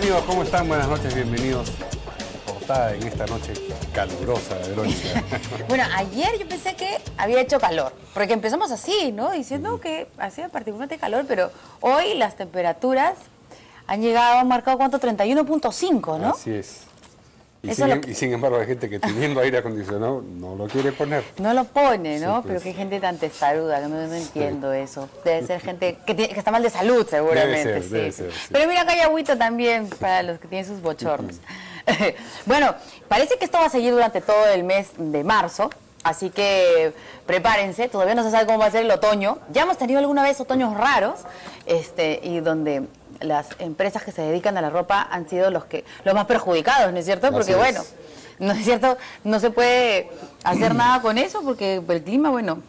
amigos? ¿Cómo están? Buenas noches, bienvenidos a Portada en esta noche calurosa de Verónica. Bueno, ayer yo pensé que había hecho calor, porque empezamos así, ¿no? Diciendo que hacía particularmente calor, pero hoy las temperaturas han llegado, han marcado, ¿cuánto? 31.5, ¿no? Así es. Y sin embargo hay gente que teniendo aire acondicionado no lo quiere poner. No lo pone, ¿no? Sí, pues. Pero qué gente tan testaruda, que no entiendo eso. Debe ser gente que está mal de salud, seguramente. Debe ser, sí. Pero mira, acá hay agüita también para los que tienen sus bochornos. Bueno, parece que esto va a seguir durante todo el mes de marzo, así que prepárense. Todavía no se sabe cómo va a ser el otoño. Ya hemos tenido alguna vez otoños raros, y donde las empresas que se dedican a la ropa han sido los más perjudicados, ¿no es cierto? Porque bueno, no es cierto, no se puede hacer nada con eso porque el clima, bueno,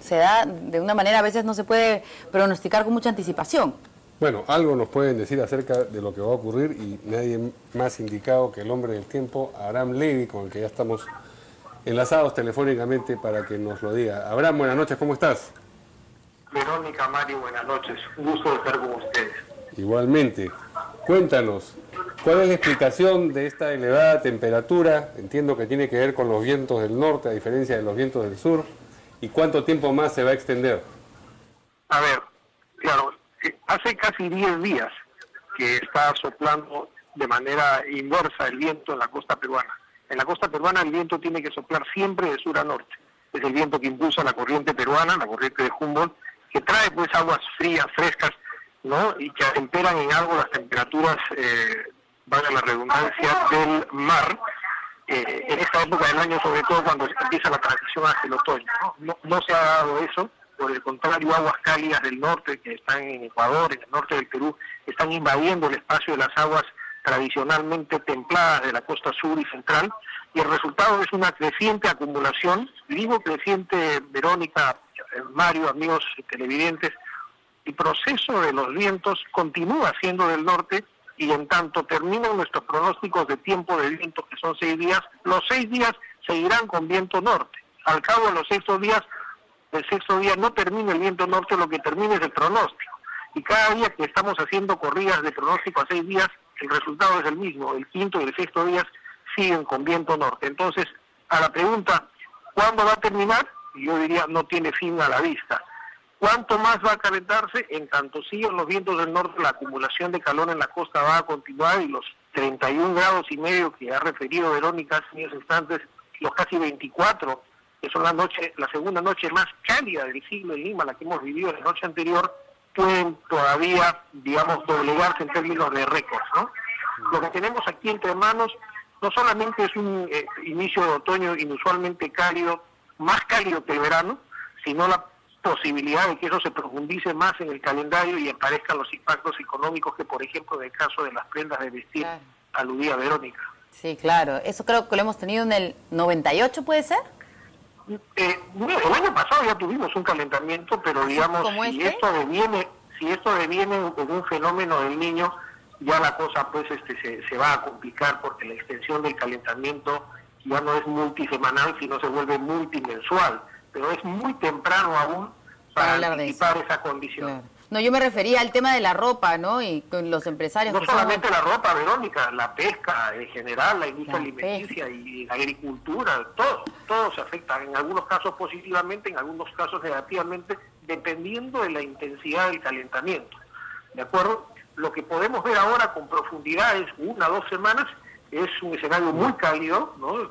se da de una manera, a veces no se puede pronosticar con mucha anticipación. Bueno, algo nos pueden decir acerca de lo que va a ocurrir y nadie más indicado que el hombre del tiempo, Abraham Levy, con el que ya estamos enlazados telefónicamente para que nos lo diga. Abraham, buenas noches, ¿cómo estás? Verónica, Mario, buenas noches. Un gusto de estar con ustedes. Igualmente. Cuéntanos, ¿cuál es la explicación de esta elevada temperatura? Entiendo que tiene que ver con los vientos del norte, a diferencia de los vientos del sur. ¿Y cuánto tiempo más se va a extender? A ver, claro, hace casi 10 días que está soplando de manera inversa el viento en la costa peruana. En la costa peruana el viento tiene que soplar siempre de sur a norte. Es el viento que impulsa la corriente peruana, la corriente de Humboldt, que trae pues aguas frías, frescas, ¿no? Y que atemperan en algo las temperaturas, valga la redundancia, del mar, en esta época del año, sobre todo cuando se empieza la transición hacia el otoño, ¿no? No se ha dado eso, por el contrario, aguas cálidas del norte, que están en Ecuador, en el norte del Perú, están invadiendo el espacio de las aguas tradicionalmente templadas de la costa sur y central, y el resultado es una creciente acumulación, digo creciente, Verónica, Mario, amigos televidentes, el proceso de los vientos continúa siendo del norte y en tanto terminan nuestros pronósticos de tiempo de viento, que son 6 días, los 6 días seguirán con viento norte. Al cabo de los 6 días, el 6º día no termina el viento norte, lo que termina es el pronóstico. Y cada día que estamos haciendo corridas de pronóstico a 6 días, el resultado es el mismo. El 5º y el 6º días siguen con viento norte. Entonces, a la pregunta, ¿cuándo va a terminar? Yo diría, no tiene fin a la vista. ¿Cuánto más va a calentarse? En tanto sigan los vientos del norte, la acumulación de calor en la costa va a continuar y los 31,5 grados que ha referido Verónica hace unos instantes, los casi 24, que son la segunda noche más cálida del siglo en Lima, la que hemos vivido la noche anterior, pueden todavía, digamos, doblegarse en términos de récords, ¿no? Lo que tenemos aquí entre manos no solamente es un inicio de otoño inusualmente cálido, más cálido que el verano, sino la posibilidad de que eso se profundice más en el calendario y aparezcan los impactos económicos que, por ejemplo, en el caso de las prendas de vestir, claro, aludía Verónica. Sí, claro. Eso creo que lo hemos tenido en el 98, ¿puede ser? Bueno, el año pasado ya tuvimos un calentamiento, pero digamos, si esto deviene en un fenómeno del Niño, ya la cosa pues se va a complicar porque la extensión del calentamiento ya no es multisemanal, sino se vuelve multimensual, pero es muy temprano aún para anticipar esa condición. Claro. No, yo me refería al tema de la ropa, ¿no? Y con los empresarios. No solamente la ropa, Verónica, la pesca en general, la industria alimenticia y la agricultura, todo se afecta, en algunos casos positivamente, en algunos casos negativamente, dependiendo de la intensidad del calentamiento. ¿De acuerdo? Lo que podemos ver ahora con profundidad es 1 o 2 semanas, es un escenario muy cálido, ¿no?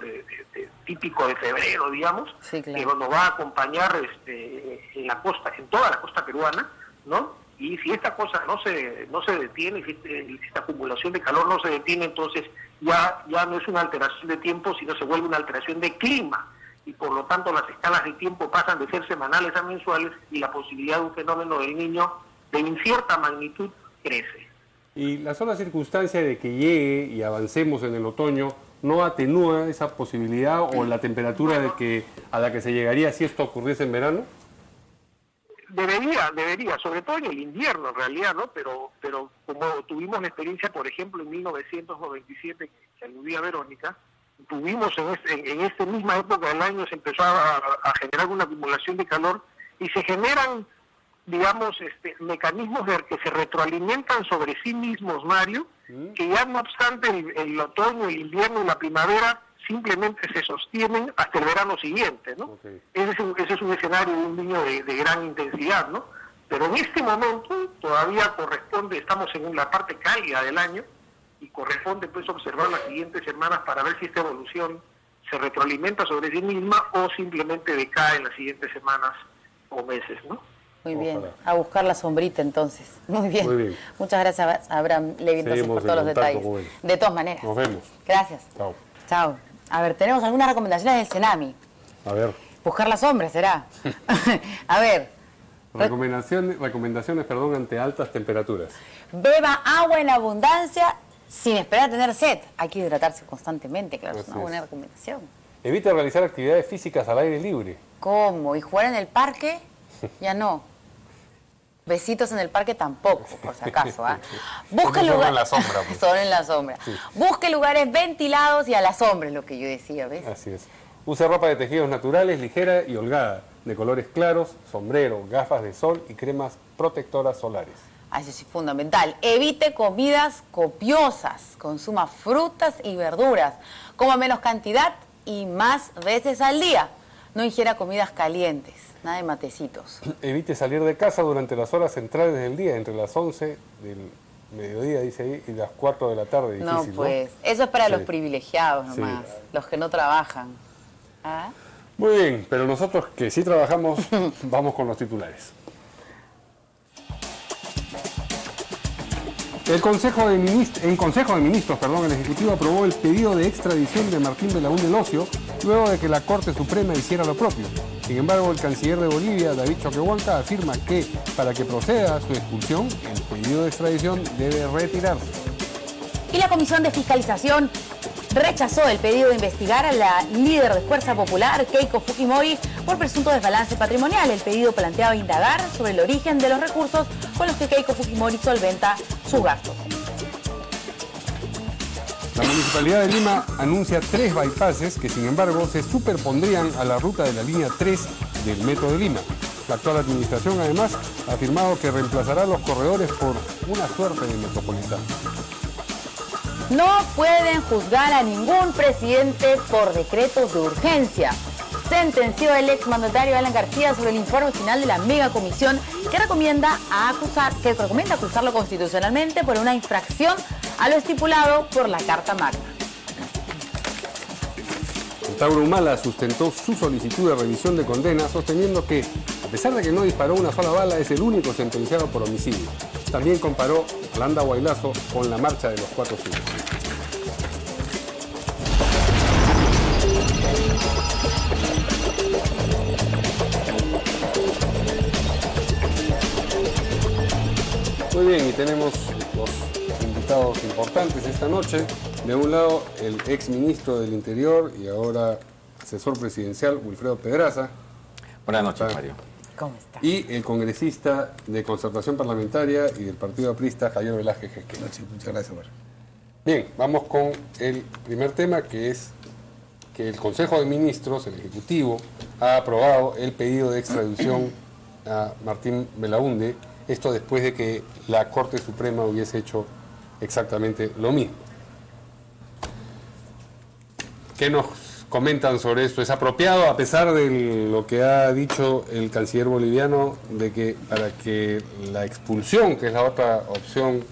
Típico de febrero, digamos, sí, claro, que nos va a acompañar en la costa, en toda la costa peruana, ¿no? Y si esta cosa no se detiene, si esta acumulación de calor no se detiene, entonces ya no es una alteración de tiempo, sino se vuelve una alteración de clima, y por lo tanto las escalas de tiempo pasan de ser semanales a mensuales y la posibilidad de un fenómeno del Niño de incierta magnitud crece. Y la sola circunstancia de que llegue y avancemos en el otoño no atenúa esa posibilidad o la temperatura a la que se llegaría si esto ocurriese en verano. Debería, sobre todo en el invierno en realidad, ¿no? Pero como tuvimos la experiencia, por ejemplo, en 1997, que aludía Verónica, tuvimos en esta misma época del año se empezó a generar una acumulación de calor y se generan digamos, mecanismos que se retroalimentan sobre sí mismos, Mario, que ya no obstante el otoño, el invierno y la primavera simplemente se sostienen hasta el verano siguiente, ¿no? Okay. Ese es un escenario de un niño de gran intensidad, ¿no? Pero en este momento todavía corresponde, estamos en la parte cálida del año, y corresponde pues observar las siguientes semanas para ver si esta evolución se retroalimenta sobre sí misma o simplemente decae en las siguientes semanas o meses, ¿no? Muy bien, Ojalá. a buscar la sombrita entonces. Muy bien. Muy bien. Muchas gracias, Abraham Levy, entonces, Seguimos por todos los en contacto detalles. con él. De todas maneras. Nos vemos. Gracias. Chao. Chao. A ver, tenemos algunas recomendaciones del Senami. A ver. Buscar la sombra, ¿será? A ver, Recomendaciones, ante altas temperaturas. beba agua en abundancia sin esperar a tener sed. Hay que hidratarse constantemente, claro, es Así una buena es. recomendación. Evite realizar actividades físicas al aire libre. ¿Cómo? ¿Y jugar en el parque? Ya no. Besitos en el parque tampoco, por si acaso. ¿Ah? Busque Solo lugares... en la sombra, pues. Solo en la sombra. Sí. Busque lugares ventilados y a la sombra, es lo que yo decía, ¿ves? Así es. Use ropa de tejidos naturales, ligera y holgada, de colores claros, sombrero, gafas de sol y cremas protectoras solares. Ah, eso sí, fundamental. Evite comidas copiosas. Consuma frutas y verduras. Coma menos cantidad y más veces al día. No ingiera comidas calientes. Nada de matecitos. Evite salir de casa durante las horas centrales del día, entre las 11 del mediodía, dice ahí, y las 4 de la tarde. No, Difícil, pues, eso es para Sí. los privilegiados Sí. nomás, los que no trabajan. ¿Ah? Muy bien, pero nosotros que sí trabajamos, vamos con los titulares. En Consejo de Ministros, el Ejecutivo aprobó el pedido de extradición de Martín Belaúnde Locio, luego de que la Corte Suprema hiciera lo propio. Sin embargo, el canciller de Bolivia, David Choquehuanca, afirma que para que proceda a su expulsión, el pedido de extradición debe retirarse. Y la Comisión de Fiscalización rechazó el pedido de investigar a la líder de Fuerza Popular, Keiko Fujimori, por presunto desbalance patrimonial. El pedido planteaba indagar sobre el origen de los recursos con los que Keiko Fujimori solventa sus gastos. La Municipalidad de Lima anuncia 3 bypasses que, sin embargo, se superpondrían a la ruta de la línea 3 del Metro de Lima. La actual administración, además, ha afirmado que reemplazará los corredores por una suerte de metropolitano. No pueden juzgar a ningún presidente por decretos de urgencia. Sentenció el exmandatario Alan García sobre el informe final de la megacomisión que recomienda acusarlo constitucionalmente por una infracción a lo estipulado por la Carta Magna. Tauro Humala sustentó su solicitud de revisión de condena, sosteniendo que, a pesar de que no disparó una sola bala, es el único sentenciado por homicidio. También comparó a Landa Guailazo con la marcha de los 4 siglos. Muy bien, y tenemos los invitados importantes esta noche. De un lado, el ex ministro del Interior y ahora asesor presidencial, Wilfredo Pedraza. Buenas noches, Mario. ¿Cómo está? Y el congresista de Concertación Parlamentaria y del Partido Aprista, Javier Velázquez Jeque. Muchas gracias, Mario. Bien, vamos con el primer tema, que es que el Consejo de Ministros, el Ejecutivo, ha aprobado el pedido de extradición a Martín Belaúnde, esto después de que la Corte Suprema hubiese hecho exactamente lo mismo. ¿Qué nos comentan sobre esto? ¿Es apropiado, a pesar de lo que ha dicho el canciller boliviano, de que para que la expulsión, que es la otra opción,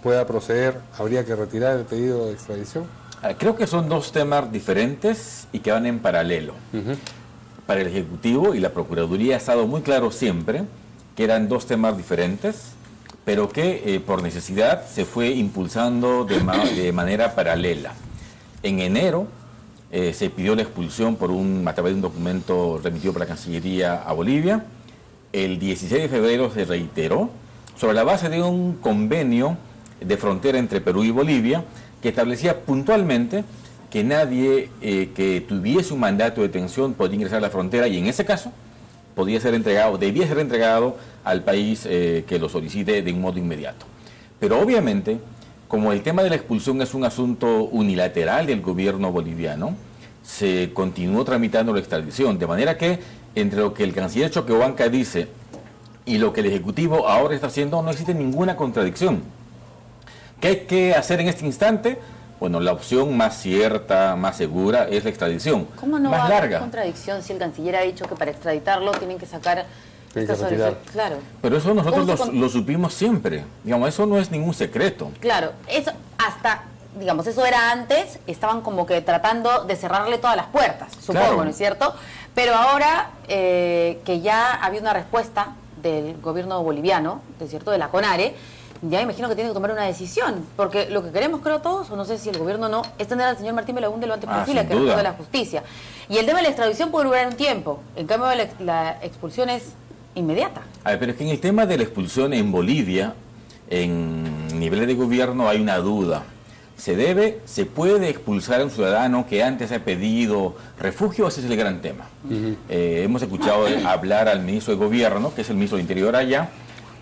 pueda proceder, habría que retirar el pedido de extradición? Creo que son dos temas diferentes y que van en paralelo. Para el Ejecutivo y la Procuraduría ha estado muy claro siempre que eran dos temas diferentes, pero que por necesidad se fue impulsando de manera paralela. En enero se pidió la expulsión a través de un documento remitido por la Cancillería a Bolivia. El 16 de febrero se reiteró sobre la base de un convenio de frontera entre Perú y Bolivia que establecía puntualmente que nadie que tuviese un mandato de detención podía ingresar a la frontera y en ese caso debía ser entregado al país que lo solicite de un modo inmediato. Pero obviamente, como el tema de la expulsión es un asunto unilateral del gobierno boliviano, se continuó tramitando la extradición, de manera que entre lo que el canciller Choquehuanca dice y lo que el Ejecutivo ahora está haciendo, no existe ninguna contradicción. ¿Qué hay que hacer en este instante? Bueno, la opción más cierta, más segura es la extradición. ¿Cómo no más va a haber larga. contradicción si el canciller ha dicho que para extraditarlo tienen que sacar... Tienen que retirar. Claro. Pero eso nosotros ¿Cómo se lo supimos siempre. Digamos, eso no es ningún secreto. Claro, eso hasta, digamos, eso era antes, estaban como que tratando de cerrarle todas las puertas, supongo, Claro. ¿no es cierto? Pero ahora que ya había una respuesta del gobierno boliviano, ¿no es cierto?, de la CONARE, ya me imagino que tiene que tomar una decisión, porque lo que queremos, creo todos, o no sé si el gobierno no, es tener al señor Martín Belaúnde lo antes posible, sin que es duda. de la justicia. Y el tema de la extradición puede durar un tiempo, en cambio la expulsión es inmediata. A ver, pero es que en el tema de la expulsión en Bolivia, en niveles de gobierno hay una duda. ¿Se puede expulsar a un ciudadano que antes ha pedido refugio? Ese es el gran tema. Hemos escuchado hablar al ministro de Gobierno, que es el ministro de Interior allá,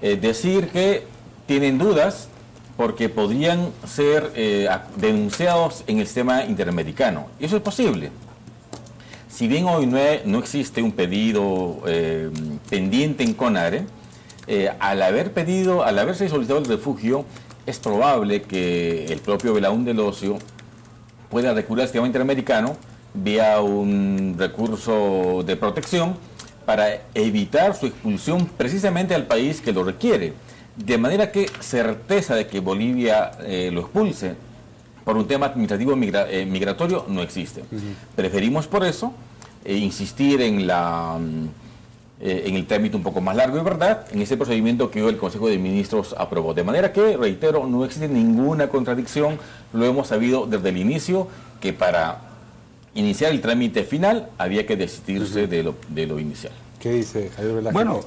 decir que tienen dudas porque podrían ser denunciados en el sistema interamericano. Y eso es posible. Si bien hoy no existe un pedido pendiente en CONARE, al haberse solicitado el refugio, es probable que el propio Belaúnde Locio pueda recurrir al sistema interamericano vía un recurso de protección para evitar su expulsión precisamente al país que lo requiere. De manera que certeza de que Bolivia lo expulse por un tema administrativo migratorio no existe. Preferimos por eso insistir en el trámite un poco más largo de verdad, en ese procedimiento que hoy el Consejo de Ministros aprobó. De manera que, reitero, no existe ninguna contradicción, lo hemos sabido desde el inicio, que para iniciar el trámite final había que desistirse de lo inicial. ¿Qué dice Javier Velázquez? Bueno,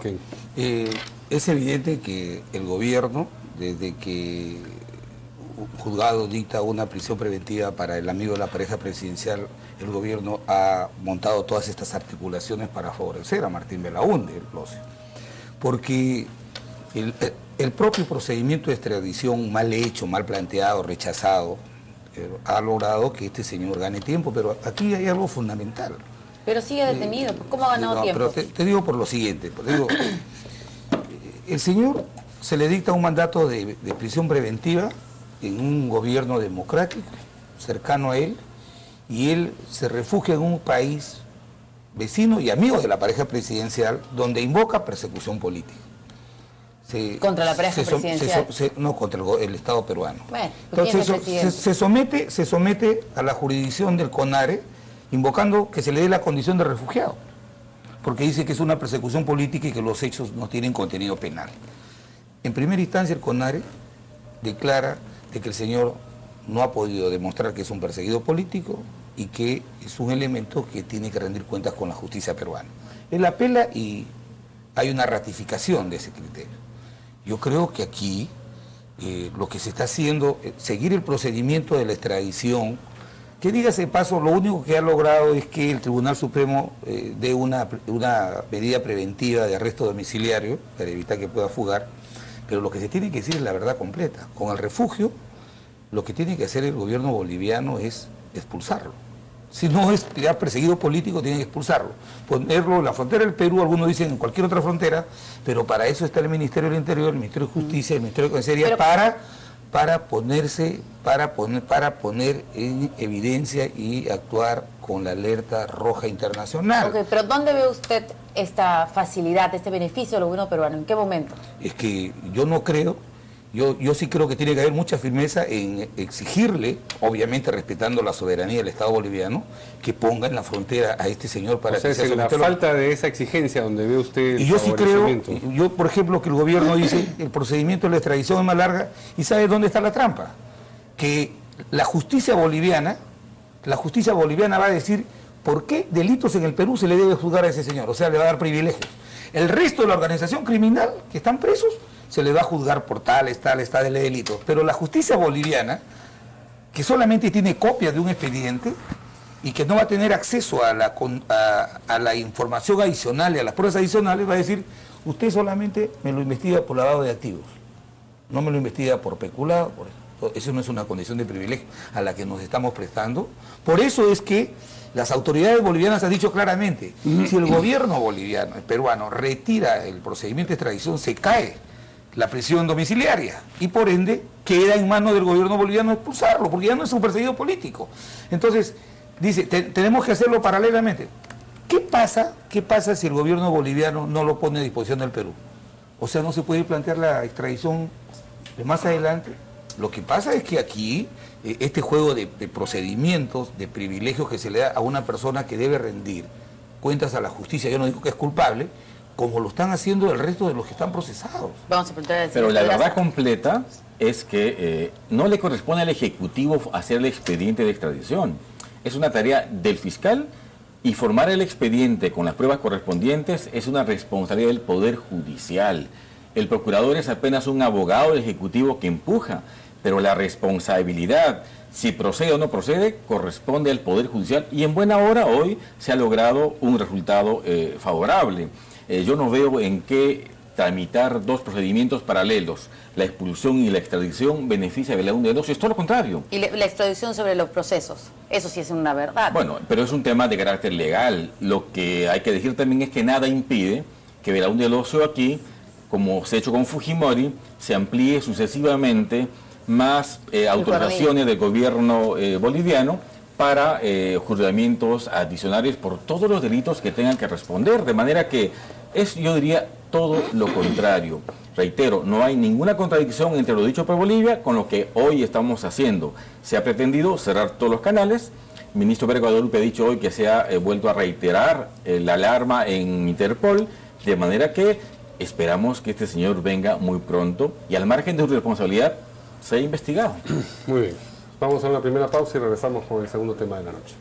es evidente que el gobierno, desde que un juzgado dicta una prisión preventiva para el amigo de la pareja presidencial, el gobierno ha montado todas estas articulaciones para favorecer a Martín Belaúnde, porque el propio procedimiento de extradición mal hecho, mal planteado, rechazado, ha logrado que este señor gane tiempo, pero aquí hay algo fundamental. Pero sigue detenido, pues, ¿cómo ha ganado tiempo? Pero te digo por lo siguiente, el señor se le dicta un mandato de prisión preventiva en un gobierno democrático, cercano a él, y él se refugia en un país vecino y amigo de la pareja presidencial, donde invoca persecución política. ¿Contra la pareja presidencial? No, contra el Estado peruano. Bueno, pues, entonces se somete a la jurisdicción del CONARE, invocando que se le dé la condición de refugiado, porque dice que es una persecución política y que los hechos no tienen contenido penal. En primera instancia, el CONARE declara de que el señor no ha podido demostrar que es un perseguido político y que es un elemento que tiene que rendir cuentas con la justicia peruana. Él apela y hay una ratificación de ese criterio. Yo creo que aquí lo que se está haciendo, seguir el procedimiento de la extradición, que dígase paso, lo único que ha logrado es que el Tribunal Supremo dé una medida preventiva de arresto domiciliario para evitar que pueda fugar, pero lo que se tiene que decir es la verdad completa. Con el refugio, lo que tiene que hacer el gobierno boliviano es expulsarlo. Si no es ya perseguido político, tiene que expulsarlo. Ponerlo en la frontera del Perú, algunos dicen en cualquier otra frontera, pero para eso está el Ministerio del Interior, el Ministerio de Justicia, el Ministerio de Comisaría, para poner en evidencia y actuar con la alerta roja internacional. Ok, pero ¿dónde ve usted esta facilidad, este beneficio del gobierno peruano? ¿En qué momento? Es que yo no creo, yo sí creo que tiene que haber mucha firmeza en exigirle, obviamente respetando la soberanía del Estado boliviano, que ponga en la frontera a este señor para que sea la sometido. falta de esa exigencia donde ve usted el Y yo sí creo, favorecimiento. yo por ejemplo, que el gobierno dice el procedimiento de la extradición es más larga, y ¿sabe dónde está la trampa? Que la justicia boliviana va a decir por qué delitos en el Perú se le debe juzgar a ese señor, o sea, le va a dar privilegios. El resto de la organización criminal que están presos se les va a juzgar por tales delitos, pero la justicia boliviana, que solamente tiene copia de un expediente y que no va a tener acceso a la información adicional y a las pruebas adicionales, va a decir, usted solamente me lo investiga por lavado de activos, no me lo investiga por peculado, por eso. Eso no es una condición de privilegio a la que nos estamos prestando. Por eso es que las autoridades bolivianas han dicho claramente, si el gobierno boliviano, el peruano, retira el procedimiento de extradición, se cae la prisión domiciliaria y por ende queda en manos del gobierno boliviano expulsarlo, porque ya no es un perseguido político. Entonces, dice, tenemos que hacerlo paralelamente. ¿Qué pasa si el gobierno boliviano no lo pone a disposición del Perú? O sea, no se puede plantear la extradición de más adelante. Lo que pasa es que aquí, este juego de procedimientos, de privilegios que se le da a una persona que debe rendir cuentas a la justicia, yo no digo que es culpable, como lo están haciendo el resto de los que están procesados. Vamos a preguntar al Pero señor la Pedraza. verdad completa es que no le corresponde al Ejecutivo hacer el expediente de extradición. Es una tarea del fiscal y formar el expediente con las pruebas correspondientes es una responsabilidad del Poder Judicial. El procurador es apenas un abogado del Ejecutivo que empuja, pero la responsabilidad, si procede o no procede, corresponde al Poder Judicial y en buena hora hoy se ha logrado un resultado favorable. Yo no veo en qué tramitar dos procedimientos paralelos, la expulsión y la extradición, beneficia a uno de los, es todo lo contrario. Y la extradición sobre los procesos, eso sí es una verdad. Bueno, pero es un tema de carácter legal. Lo que hay que decir también es que nada impide que Belaúnde del Ocio aquí, como se ha hecho con Fujimori, se amplíe sucesivamente más autorizaciones del gobierno boliviano para juzgamientos adicionales por todos los delitos que tengan que responder, de manera que es, yo diría, todo lo contrario. Reitero, no hay ninguna contradicción entre lo dicho por Bolivia con lo que hoy estamos haciendo. Se ha pretendido cerrar todos los canales. El ministro Pérez Guadalupe ha dicho hoy que se ha vuelto a reiterar la alarma en Interpol, de manera que esperamos que este señor venga muy pronto y al margen de su responsabilidad sea investigado. Muy bien. Vamos a una primera pausa y regresamos con el segundo tema de la noche.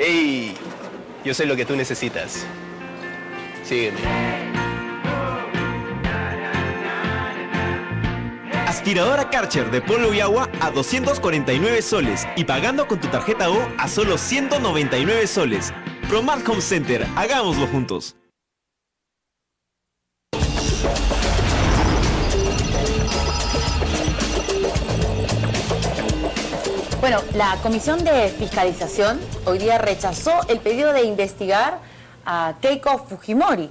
Hey, yo sé lo que tú necesitas. Sígueme. Aspiradora Karcher de polvo y agua a 249 soles y pagando con tu tarjeta O a solo 199 soles. Promart Home Center, hagámoslo juntos. Bueno, la Comisión de Fiscalización hoy día rechazó el pedido de investigar a Keiko Fujimori.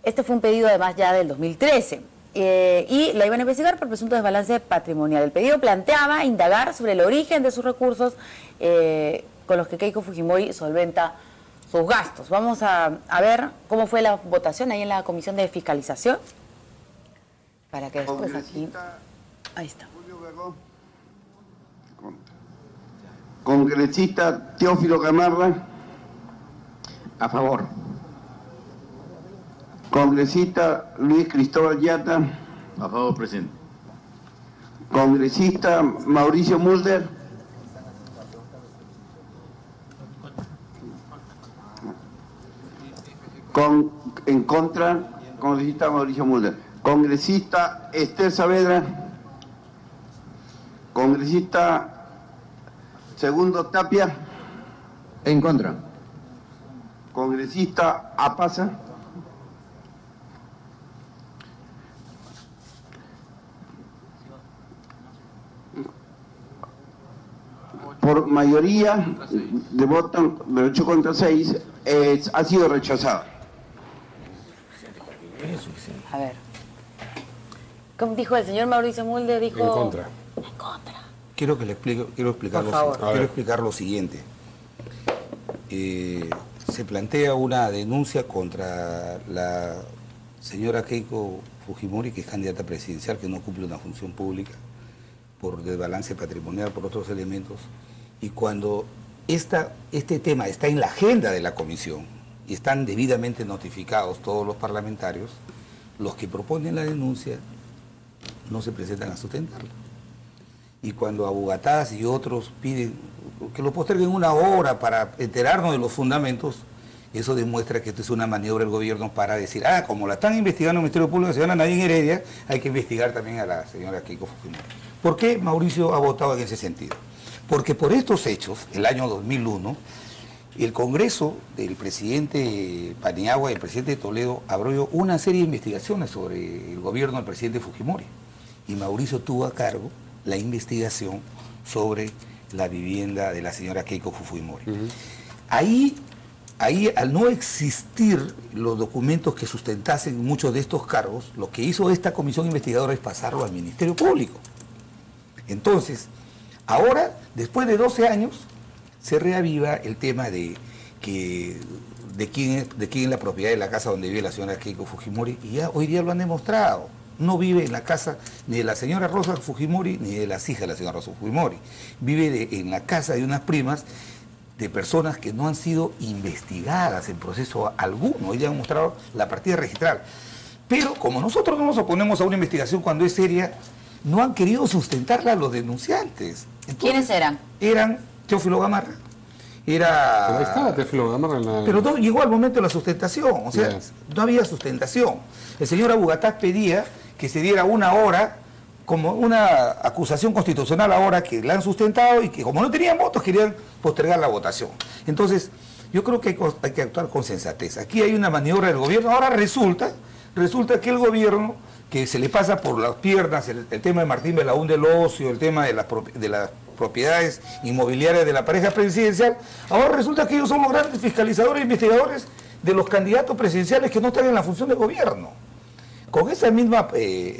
Este fue un pedido además ya del 2013 y la iban a investigar por presunto desbalance patrimonial. El pedido planteaba indagar sobre el origen de sus recursos con los que Keiko Fujimori solventa sus gastos. Vamos a ver cómo fue la votación ahí en la Comisión de Fiscalización para que después aquí... Ahí está. Congresista Teófilo Gamarra. A favor. Congresista Luis Cristóbal Yata. A favor, presidente. Congresista Mauricio Mulder. En contra, congresista Mauricio Mulder. Congresista Esther Saavedra. Congresista Segundo Tapia. En contra. Congresista Apaza. Por mayoría de votos, de 8 contra 6, ha sido rechazado. A ver. ¿Cómo dijo el señor Mauricio Mulder? Dijo... En contra. En contra. Quiero explicar lo siguiente. Se plantea una denuncia contra la señora Keiko Fujimori, que es candidata presidencial, que no cumple una función pública por desbalance patrimonial, por otros elementos. Y cuando este tema está en la agenda de la comisión y están debidamente notificados todos los parlamentarios, los que proponen la denuncia no se presentan a sustentarla. Y cuando Abugataz y otros piden que lo posterguen una hora para enterarnos de los fundamentos, Eso demuestra que esto es una maniobra del gobierno para decir, como la están investigando el Ministerio Público Nacional, Nadine Heredia, hay que investigar también a la señora Keiko Fujimori. ¿Por qué Mauricio ha votado en ese sentido? Porque por estos hechos, el año 2001, el Congreso del presidente Paniagua y el presidente Toledo abrió una serie de investigaciones sobre el gobierno del presidente Fujimori. Y Mauricio tuvo a cargo la investigación sobre la vivienda de la señora Keiko Fujimori. Ahí, al no existir los documentos que sustentasen muchos de estos cargos, lo que hizo esta comisión investigadora es pasarlo al Ministerio Público. Entonces, ahora, después de 12 años, se reaviva el tema de quién es la propiedad de la casa donde vive la señora Keiko Fujimori, y ya hoy día lo han demostrado. No vive en la casa ni de la señora Rosa Fujimori ni de las hijas de la señora Rosa Fujimori. Vive en la casa de unas primas de personas que no han sido investigadas en proceso alguno. Hoy día han mostrado la partida registral. Pero como nosotros no nos oponemos a una investigación cuando es seria, no han querido sustentarla los denunciantes. Entonces, ¿quiénes eran? Eran Teófilo Gamarra. Pero ahí estaba Teófilo Gamarra en la... Pero no llegó al momento de la sustentación, o sea, no había sustentación. El señor Abugatá pedía que se diera una hora, como una acusación constitucional ahora que la han sustentado y que como no tenían votos querían postergar la votación. Entonces, yo creo que hay que actuar con sensatez. Aquí hay una maniobra del gobierno. Ahora resulta que el gobierno, que se le pasa por las piernas el tema de Martín Belaúnde del Ocio, el tema de las propiedades inmobiliarias de la pareja presidencial, ahora resulta que ellos son los grandes fiscalizadores e investigadores de los candidatos presidenciales que no están en la función de gobierno. Con esa misma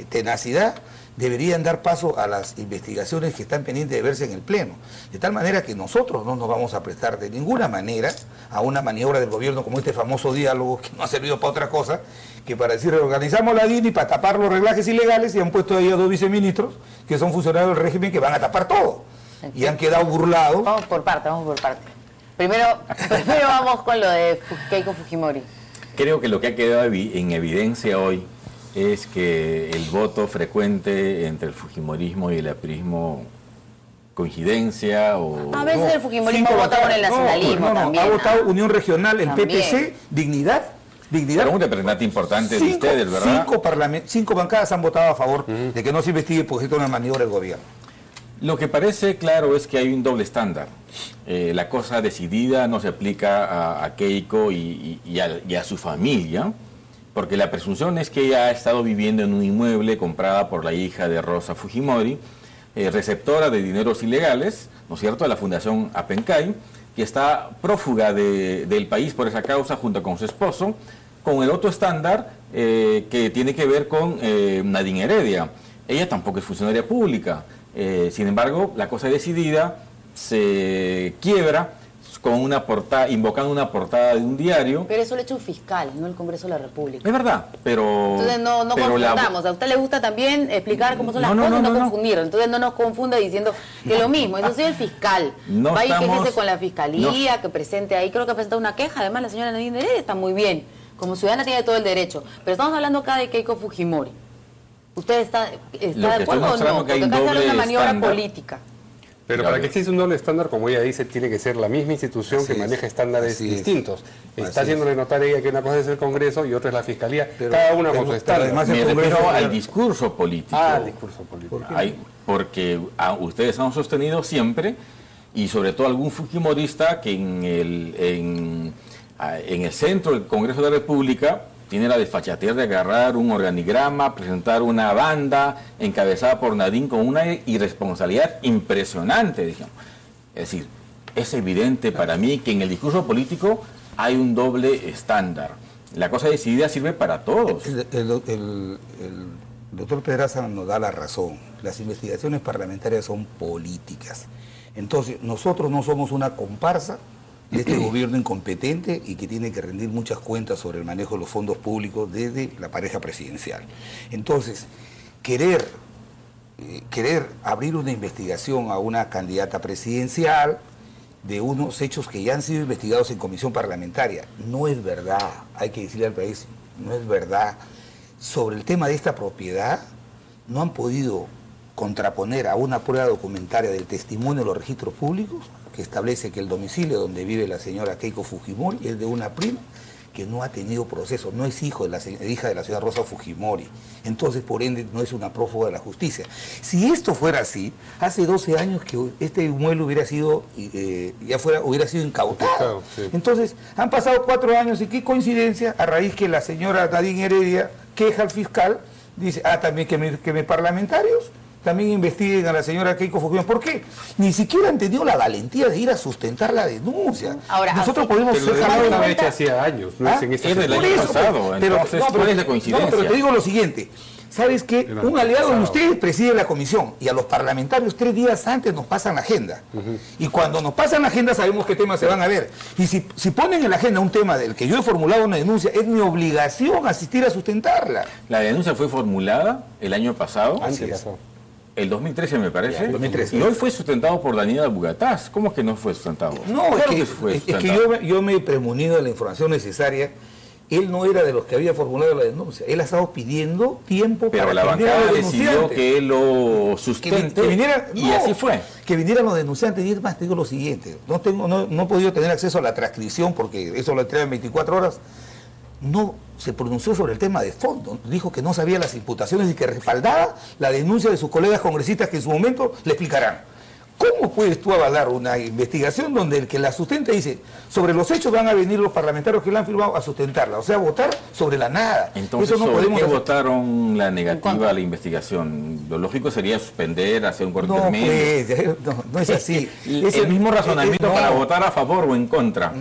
tenacidad deberían dar paso a las investigaciones que están pendientes de verse en el Pleno. De tal manera que nosotros no nos vamos a prestar de ninguna manera a una maniobra del gobierno como este famoso diálogo que no ha servido para otra cosa que para decir reorganizamos la DIN y para tapar los reglajes ilegales, y han puesto ahí a 2 viceministros que son funcionarios del régimen que van a tapar todo. Y han quedado burlados. Vamos por parte. Primero vamos con lo de Keiko Fujimori. Creo que lo que ha quedado en evidencia hoy es que el voto frecuente entre el fujimorismo y el aprismo, coincidencia o... A veces el fujimorismo vota con el nacionalismo también. Ha votado Unión Regional, el También. PPC, Dignidad. Pero un representante importante de ustedes, ¿verdad? 5 bancadas han votado a favor de que no se investigue porque esto es una maniobra del gobierno. Lo que parece claro es que hay un doble estándar. La cosa decidida no se aplica a Keiko y a su familia, porque la presunción es que ella ha estado viviendo en un inmueble comprada por la hija de Rosa Fujimori, receptora de dineros ilegales, ¿no es cierto?, de la Fundación Apencay, que está prófuga del país por esa causa junto con su esposo, con el otro estándar que tiene que ver con Nadine Heredia. Ella tampoco es funcionaria pública. Sin embargo, la cosa decidida se quiebra con una portada, invocando una portada de un diario. Pero eso lo ha hecho un fiscal, no el Congreso de la República. Es verdad, pero... Entonces no confundamos. A usted le gusta también explicar cómo son las cosas y no confundirlo. Entonces no nos confunda diciendo que lo mismo. Eso sí, el fiscal. Vaya y quéjese con la fiscalía, que presente ahí. Creo que ha presentado una queja. Además, la señora Nadine Heredia está muy bien. Como ciudadana tiene todo el derecho. Pero estamos hablando acá de Keiko Fujimori. ¿Usted está de acuerdo o no? Porque acá se habla de una maniobra política. Pero para que exista un doble estándar, como ella dice, tiene que ser la misma institución que maneja estándares distintos. Está haciéndole notar ella que una cosa es el Congreso y otra es la Fiscalía, cada una con su estándar. Además, me refiero al discurso político. Al discurso político. Porque ustedes han sostenido siempre, y sobre todo algún fujimorista, que en el centro del Congreso de la República tiene la desfachatez de agarrar un organigrama, presentar una banda encabezada por Nadine con una irresponsabilidad impresionante, digamos. Es decir, es evidente para mí que en el discurso político hay un doble estándar. La cosa decidida sirve para todos. El doctor Pedraza nos da la razón. Las investigaciones parlamentarias son políticas. Entonces, nosotros no somos una comparsa de este gobierno incompetente y que tiene que rendir muchas cuentas sobre el manejo de los fondos públicos desde la pareja presidencial. Entonces, querer abrir una investigación a una candidata presidencial de unos hechos que ya han sido investigados en comisión parlamentaria, no es verdad, hay que decirle al país, no es verdad. Sobre el tema de esta propiedad, no han podido contraponer a una prueba documentaria del testimonio de los registros públicos que establece que el domicilio donde vive la señora Keiko Fujimori es de una prima que no ha tenido proceso, no es hija de la señora Rosa Fujimori. Entonces, por ende, no es una prófuga de la justicia. Si esto fuera así, hace 12 años que este inmueble hubiera sido, hubiera sido incautado. Sí. Entonces, han pasado 4 años y qué coincidencia, a raíz que la señora Nadine Heredia queja al fiscal, dice, también que me parlamentarios también investiguen a la señora Keiko Fujimori. ¿Por qué? Ni siquiera han tenido la valentía de ir a sustentar la denuncia. Ahora, nosotros así, podemos Pero ser la haber hecho hacía años, no es en esta Es del semana. año pasado, entonces, ¿cuál es la coincidencia? No, pero te digo lo siguiente. ¿Sabes qué? Era Un aliado de pasado. ustedes preside la comisión y a los parlamentarios 3 días antes nos pasan la agenda. Y cuando nos pasan la agenda sabemos qué temas se van a ver. Y si ponen en la agenda un tema del que yo he formulado una denuncia, es mi obligación asistir a sustentarla. La denuncia fue formulada el año pasado, Antes pasó. el 2013 me parece, Ya, 2013. y hoy fue sustentado por Daniela Bugatás. ¿Cómo es que no fue sustentado? No, Claro es que, fue es que sustentado. yo me he premunido de la información necesaria. Él no era de los que había formulado la denuncia. Él ha estado pidiendo tiempo Pero para la que vinieran bancada los decidió denunciantes. que él lo Que sustente viniera- y no, así fue. Que vinieran los denunciantes. Y es más, te digo lo siguiente. No he podido tener acceso a la transcripción porque eso lo entrega en 24 horas. No se pronunció sobre el tema de fondo. Dijo que no sabía las imputaciones y que respaldaba la denuncia de sus colegas congresistas que en su momento le explicarán. ¿Cómo puedes tú avalar una investigación donde el que la sustenta dice, sobre los hechos van a venir los parlamentarios que la han firmado a sustentarla? O sea, votar sobre la nada. Entonces, Eso no ¿sobre podemos qué hacer. votaron la En negativa contra. a la investigación? Lo lógico sería suspender, hacer un corte No, intermedio. pues, no es así. El mismo razonamiento no. para votar a favor o en contra.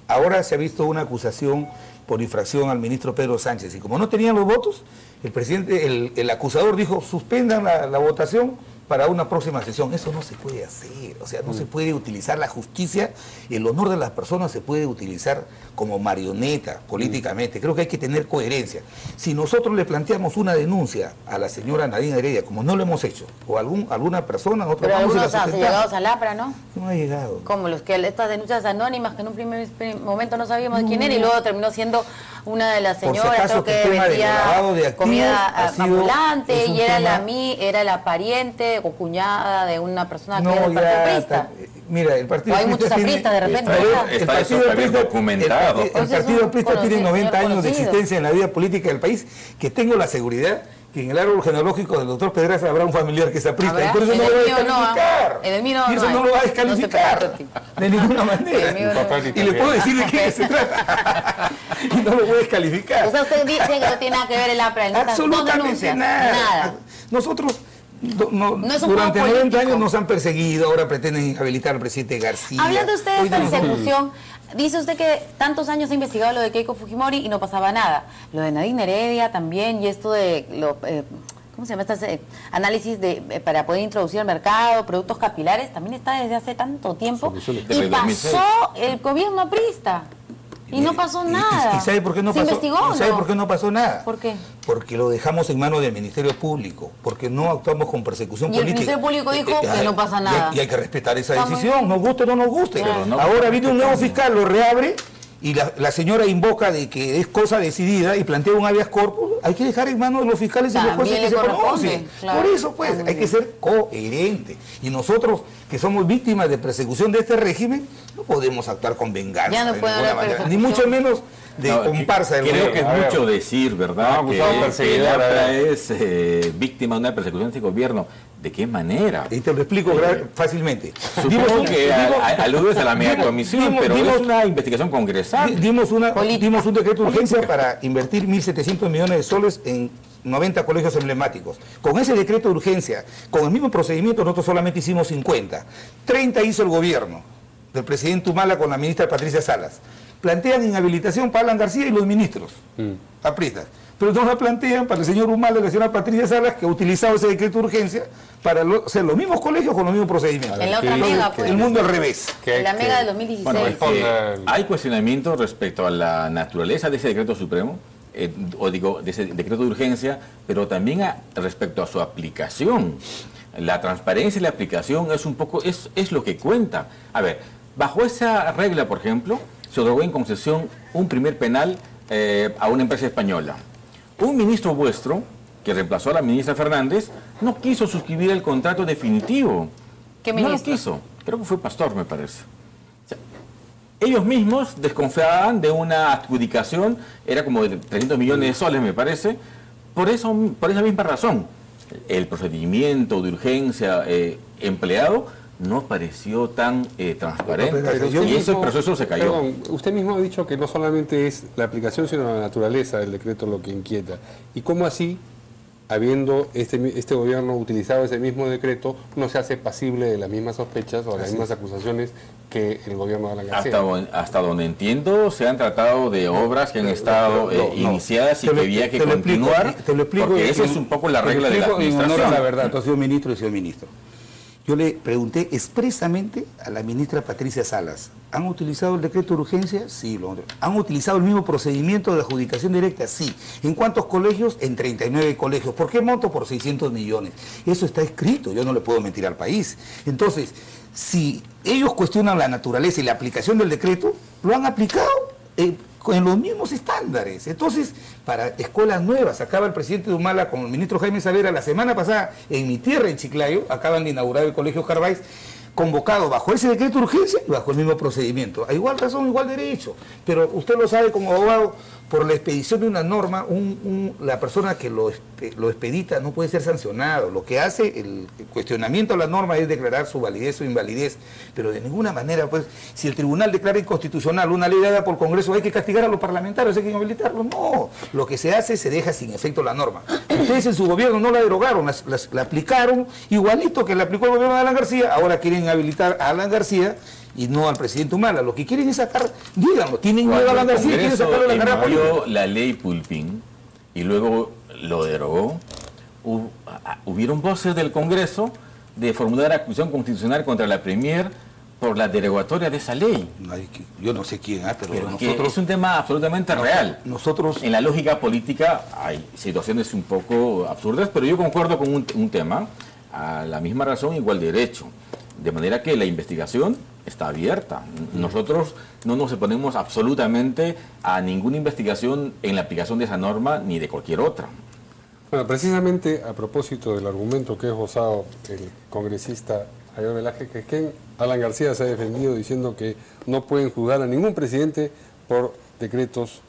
Ahora se ha visto una acusación por infracción al ministro Pedro Sánchez y como no tenían los votos, el presidente, el acusador dijo suspendan la votación para una próxima sesión. Eso no se puede hacer, o sea, no se puede utilizar la justicia, el honor de las personas se puede utilizar como marioneta políticamente. Creo que hay que tener coherencia. Si nosotros le planteamos una denuncia a la señora Nadine Heredia, como no lo hemos hecho, o alguna persona, nosotros Pero vamos y la algunos han sustentamos. llegados a Lapra, ¿no? No ha llegado. Como estas denuncias anónimas que en un primer momento no sabíamos quién era y luego terminó siendo una de las Por si señoras, acaso, creo que el que tema del lavado de vendía activos comida ha sido- ambulante es un y era tema- era la pariente o cuñada de una persona que No, era del Partido ya, Aprista. mira, el partido O hay muchos tiene- apristas de repente, el- ¿verdad? el Está partido eso aprista- documentado. el Entonces, partido es un aprista tiene conocido, 90 años de conocido. existencia en la vida política del país, que tengo la seguridad que en el árbol genealógico del doctor Pedraza habrá un familiar que es aprista, ¿Habrá? y por eso En no el lo va a mío no, descalificar. en el mío no Y eso hay. no lo va a No te descalificar preocupes. de ninguna En el manera. mío Mi no. papá ni Y le también. puedo decir de qué se trata. Y no lo voy a descalificar. O sea, usted dice que no tiene nada que ver el APRA, no Absolutamente denuncias, nada. Nosotros No es un durante juego 90 años político. nos han perseguido, ahora pretenden habilitar al presidente García. Hablando usted de Hoy tenemos- persecución, dice usted que tantos años ha investigado lo de Keiko Fujimori y no pasaba nada. Lo de Nadine Heredia también y esto de ¿cómo se llama? Este análisis para poder introducir al mercado productos capilares también está desde hace tanto tiempo. Soluciones. Desde Y el 2006. pasó el gobierno aprista. Y no pasó nada. ¿Y sabe por qué no ¿Se pasó? investigó o ¿Y sabe no? por qué no pasó nada? ¿Por qué? Porque lo dejamos en manos del Ministerio Público, porque no actuamos con persecución Y el política. Ministerio Público dijo que no pasa nada. Y hay que respetar esa Está muy decisión, bien. nos guste o no nos guste. Pero no- Ahora viene un nuevo fiscal, lo reabre y la señora invoca de que es cosa decidida y plantea un habeas corpus. Hay que dejar en manos de los fiscales y los También jueces que le se corresponde, pronuncien. claro. Por eso, pues, Está muy hay que bien. ser coherente. Y nosotros, que somos víctimas de persecución de este régimen, no podemos actuar con venganza. Ya no de puede ninguna haber manera, persecución. ni mucho menos de No, comparsa del creo gobierno. que es A ver. mucho decir, ¿verdad? No, que acusado perseguidor, el a APRA ver. es víctima de una persecución de este gobierno. ¿De qué manera? Y te lo explico fácilmente. Supongo que aludes a la mega comisión, pero es una investigación congresal. Dimos un decreto de urgencia Política. para invertir 1.700 millones de soles en 90 colegios emblemáticos. Con ese decreto de urgencia, con el mismo procedimiento, nosotros solamente hicimos 50. 30 hizo el gobierno del presidente Humala con la ministra Patricia Salas. Plantean inhabilitación para Alan García y los ministros apristas. Pero no la plantean para el señor Humala y la señora Patricia Salas, que ha utilizado ese decreto de urgencia para hacer los mismos colegios con los mismos procedimientos. En la otra Entonces, mega, pues. El mundo al revés. En la mega del 2016. Bueno, es que Responda- hay cuestionamiento respecto a la naturaleza de ese decreto supremo, de ese decreto de urgencia, pero también respecto a su aplicación. La transparencia y la aplicación es un poco, es lo que cuenta. A ver, bajo esa regla, por ejemplo, se otorgó en concesión un primer penal a una empresa española. Un ministro vuestro, que reemplazó a la ministra Fernández, no quiso suscribir el contrato definitivo. ¿Qué No lo ministro? quiso. creo que fue Pastor, me parece. O sea, ellos mismos desconfiaban de una adjudicación, era como de 300 millones de soles, me parece, por esa misma razón. El procedimiento de urgencia empleado no pareció tan transparente, y ese proceso se cayó. Perdón, usted mismo ha dicho que no solamente es la aplicación, sino la naturaleza del decreto lo que inquieta. ¿Y cómo así, habiendo este gobierno utilizado ese mismo decreto, no se hace pasible de las mismas sospechas o las mismas acusaciones que el gobierno de Alan García? Hasta donde entiendo, se han tratado de obras que han estado iniciadas y que había que continuar, porque esa es un poco la regla de la administración. La verdad, tú has sido ministro y he sido ministro. Yo le pregunté expresamente a la ministra Patricia Salas, ¿han utilizado el decreto de urgencia? Sí. ¿Han utilizado el mismo procedimiento de adjudicación directa? Sí. ¿En cuántos colegios? En 39 colegios. ¿Por qué monto? Por 600 millones. Eso está escrito, yo no le puedo mentir al país. Entonces, si ellos cuestionan la naturaleza y la aplicación del decreto, lo han aplicado en los mismos estándares. Entonces, para escuelas nuevas, acaba el presidente de Humala con el ministro Jaime Savera la semana pasada en mi tierra, en Chiclayo, acaban de inaugurar el colegio Carváis, convocado bajo ese decreto de urgencia y bajo el mismo procedimiento. A igual razón, igual derecho. Pero usted lo sabe como abogado, por la expedición de una norma, la persona que lo expedita no puede ser sancionado. Lo que hace el cuestionamiento a la norma es declarar su validez o invalidez, pero de ninguna manera, pues, si el tribunal declara inconstitucional una ley dada por el Congreso, hay que castigar a los parlamentarios, hay que inhabilitarlos. No, lo que se hace, se deja sin efecto la norma. Ustedes en su gobierno no la derogaron, la aplicaron igualito que la aplicó el gobierno de Alan García. Ahora quieren inhabilitar a Alan García y no al presidente Humala. Lo que quieren es sacar, díganlo, tienen miedo a Alan García y quieren sacarlo de la carrera política. La ley Pulpín y luego lo derogó, hubieron voces del Congreso de formular acusación constitucional contra la Premier por la derogatoria de esa ley. Yo no sé quién, pero nosotros, es un tema absolutamente real. Nosotros, en la lógica política hay situaciones un poco absurdas, pero yo concuerdo con un tema, a la misma razón, igual derecho. De manera que la investigación está abierta. Nosotros no nos oponemos absolutamente a ninguna investigación en la aplicación de esa norma ni de cualquier otra. Bueno, precisamente a propósito del argumento que ha esbozado el congresista Javier Velázquez Quisquén, Alan García se ha defendido diciendo que no pueden juzgar a ningún presidente por decretos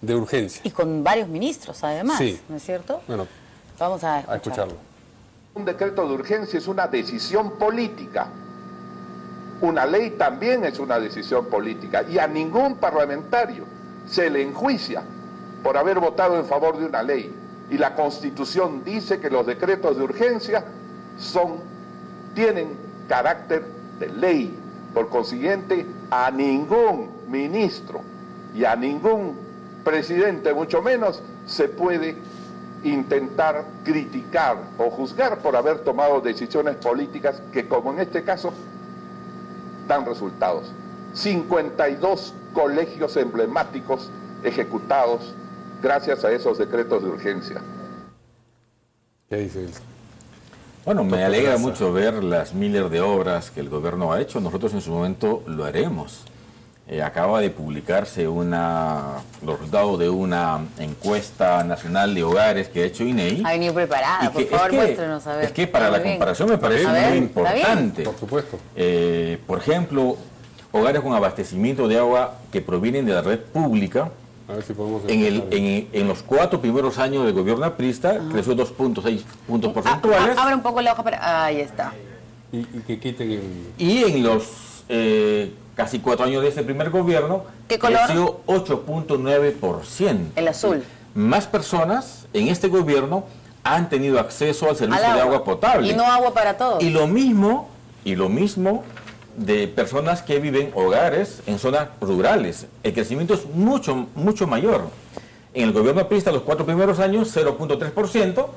de urgencia. Y con varios ministros, además, sí. ¿No es cierto? Bueno, vamos a escucharlo. Un decreto de urgencia es una decisión política. Una ley también es una decisión política y a ningún parlamentario se le enjuicia por haber votado en favor de una ley. Y la Constitución dice que los decretos de urgencia tienen carácter de ley. Por consiguiente, a ningún ministro y a ningún presidente, mucho menos, se puede intentar criticar o juzgar por haber tomado decisiones políticas que, como en este caso, dan resultados. 52 colegios emblemáticos ejecutados gracias a esos decretos de urgencia. ¿Qué dice él? Bueno, me alegra mucho ver las miles de obras que el gobierno ha hecho. Nosotros en su momento lo haremos. Acaba de publicarse los resultados de una encuesta nacional de hogares que ha hecho INEI. Ha venido preparada, por favor, muéstrenos a ver. Es que para la comparación me parece muy importante. Por supuesto. Por ejemplo, hogares con abastecimiento de agua que provienen de la red pública, a ver si podemos en los 4 primeros años del gobierno aprista, creció 2.6 puntos porcentuales. Abre un poco la hoja, ahí está. Y que quiten el... Y en los casi 4 años de ese primer gobierno, creció 8.9%. El azul. Más personas en este gobierno han tenido acceso al servicio de agua potable. Y no agua para todos. Y lo mismo de personas que viven hogares en zonas rurales. El crecimiento es mucho mayor. En el gobierno aprista los 4 primeros años, 0.3%,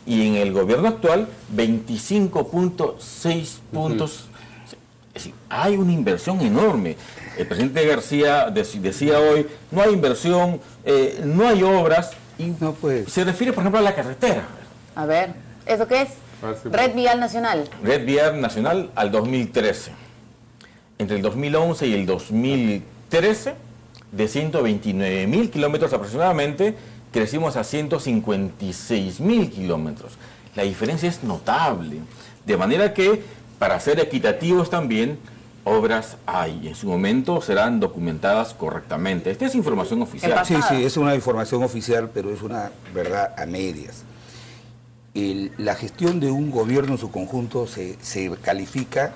y en el gobierno actual, 25.6 puntos. Es decir, hay una inversión enorme. El presidente García decía hoy, no hay inversión, no hay obras, y no, pues, se refiere, por ejemplo, a la carretera. A ver, ¿eso qué es? Red Vial Nacional. Red Vial Nacional al 2013. Entre el 2011 y el 2013, de 129.000 kilómetros aproximadamente, crecimos a 156.000 kilómetros. La diferencia es notable. De manera que para ser equitativos también, obras hay. En su momento serán documentadas correctamente. Esta es información oficial. Sí, sí, es una información oficial, pero es una verdad a medias. La gestión de un gobierno en su conjunto se califica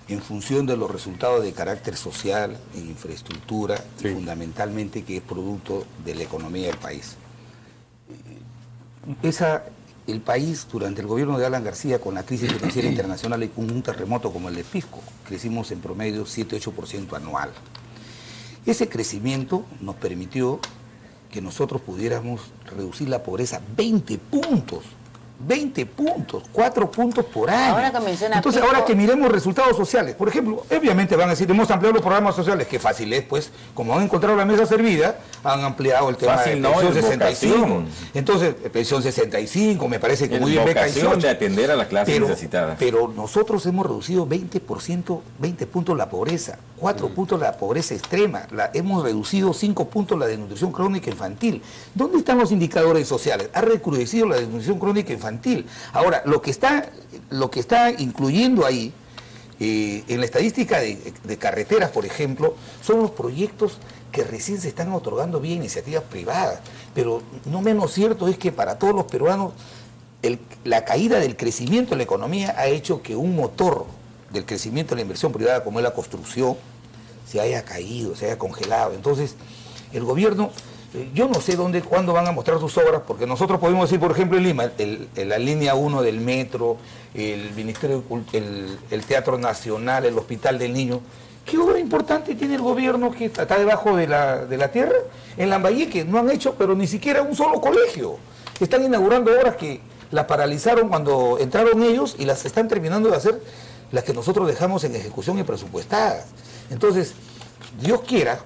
en función de los resultados de carácter social e infraestructura, y fundamentalmente que es producto de la economía del país. El país, durante el gobierno de Alan García, con la crisis financiera internacional y con un terremoto como el de Pisco, crecimos en promedio 7-8% anual. Ese crecimiento nos permitió que nosotros pudiéramos reducir la pobreza 20 puntos. 20 puntos, 4 puntos por año. Ahora que menciona Entonces, Pisco, ahora que miremos resultados sociales, por ejemplo, obviamente van a decir, hemos ampliado los programas sociales, que fácil es, pues, como han encontrado la mesa servida, han ampliado el tema Fácil, de pensión no, 65. vocación. Entonces, pensión 65, me parece que Es muy bien, beca vocación 18. de atender a la clase necesitada. Pero nosotros hemos reducido 20%, 20 puntos la pobreza, 4 puntos la pobreza extrema, hemos reducido 5 puntos la desnutrición crónica infantil. ¿Dónde están los indicadores sociales? Ha recrudecido la desnutrición crónica infantil. Ahora, lo que está incluyendo ahí, en la estadística de carreteras, por ejemplo, son los proyectos que recién se están otorgando vía iniciativas privadas. Pero no menos cierto es que para todos los peruanos, la caída del crecimiento de la economía ha hecho que un motor del crecimiento de la inversión privada, como es la construcción, se haya caído, se haya congelado. Entonces, el gobierno... Yo no sé cuándo van a mostrar sus obras, porque nosotros podemos decir, por ejemplo, en Lima, la línea 1 del metro, el Ministerio, el Teatro Nacional, el Hospital del Niño. ¿Qué obra importante tiene el gobierno que está debajo de la tierra? En Lambayeque no han hecho, pero ni siquiera un solo colegio. Están inaugurando obras que las paralizaron cuando entraron ellos y las están terminando de hacer las que nosotros dejamos en ejecución y presupuestadas. Entonces, Dios quiera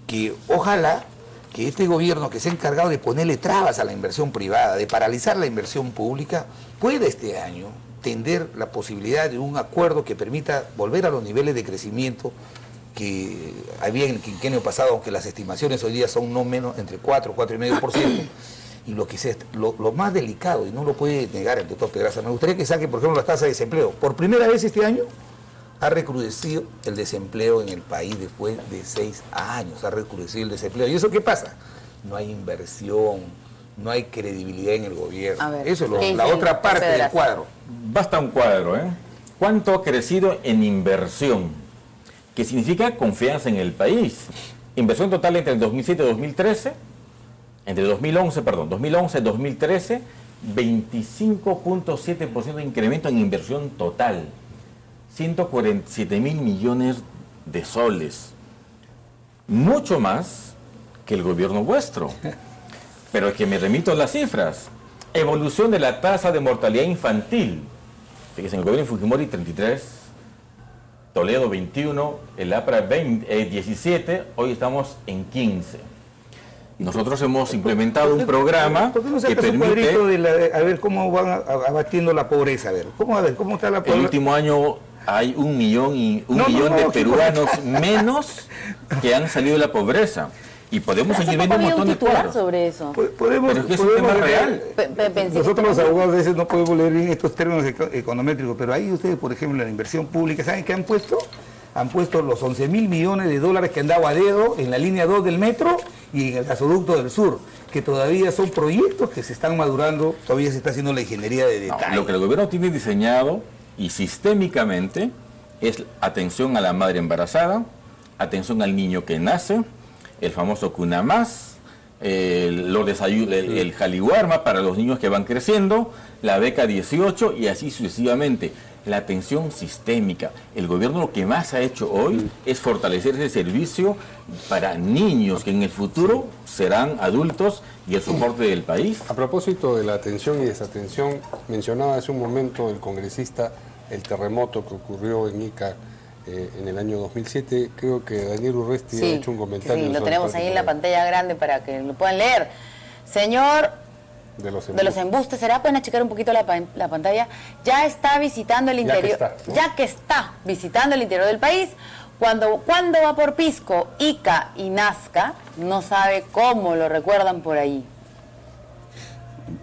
que ojalá que este gobierno que se ha encargado de ponerle trabas a la inversión privada, de paralizar la inversión pública, pueda este año tender la posibilidad de un acuerdo que permita volver a los niveles de crecimiento que había en el quinquenio pasado, aunque las estimaciones hoy día son no menos entre 4, 4,5%, y lo más delicado, y no lo puede negar el doctor Pedraza, me gustaría que saque, por ejemplo, la tasa de desempleo. Por primera vez este año ha recrudecido el desempleo en el país después de 6 años, ha recrudecido el desempleo. ¿Y eso qué pasa? No hay inversión, no hay credibilidad en el gobierno. Ver, eso es la otra parte del cuadro. Basta un cuadro, ¿eh? ¿Cuánto ha crecido en inversión? Que significa confianza en el país. Inversión total entre el 2007 y 2013, entre 2011 y 2013, 25.7% de incremento en inversión total. 147.000 millones de soles. Mucho más que el gobierno vuestro. Pero es que me remito a las cifras. Evolución de la tasa de mortalidad infantil. Fíjense, en el gobierno de Fujimori 33, Toledo 21, el APRA 17, hoy estamos en 15. Nosotros hemos implementado un programa que permite... A ver cómo van abatiendo la pobreza, a ver cómo está la pobreza. El último año hay 1 millón de peruanos menos que han salido de la pobreza. Y podemos seguir viendo un montón de cosas sobre eso. Pero es que es un tema real. Nosotros los abogados a veces no podemos leer bien estos términos econométricos, pero ahí ustedes, por ejemplo, en la inversión pública, ¿saben qué han puesto? Han puesto los 11.000 millones de dólares que han dado a dedo en la línea 2 del metro y en el gasoducto del sur, que todavía son proyectos que se están madurando, todavía se está haciendo la ingeniería de detalle. Lo que el gobierno tiene diseñado y sistémicamente es atención a la madre embarazada, atención al niño que nace, el famoso Cuna Más, el Jaliwarma para los niños que van creciendo, la beca 18 y así sucesivamente. La atención sistémica. El gobierno lo que más ha hecho hoy es fortalecer ese servicio para niños que en el futuro serán adultos y el soporte del país. A propósito de la atención y desatención, mencionaba hace un momento el congresista el terremoto que ocurrió en Ica en el año 2007. Creo que Daniel Urresti ha hecho un comentario. Sí, lo tenemos ahí en la pantalla grande para que lo puedan leer. Señor... De los embustes, ¿será? Pueden checar un poquito la pantalla. Ya está visitando el interior, ya que está visitando el interior del país. Cuando va por Pisco, Ica y Nazca, no sabe cómo lo recuerdan por ahí.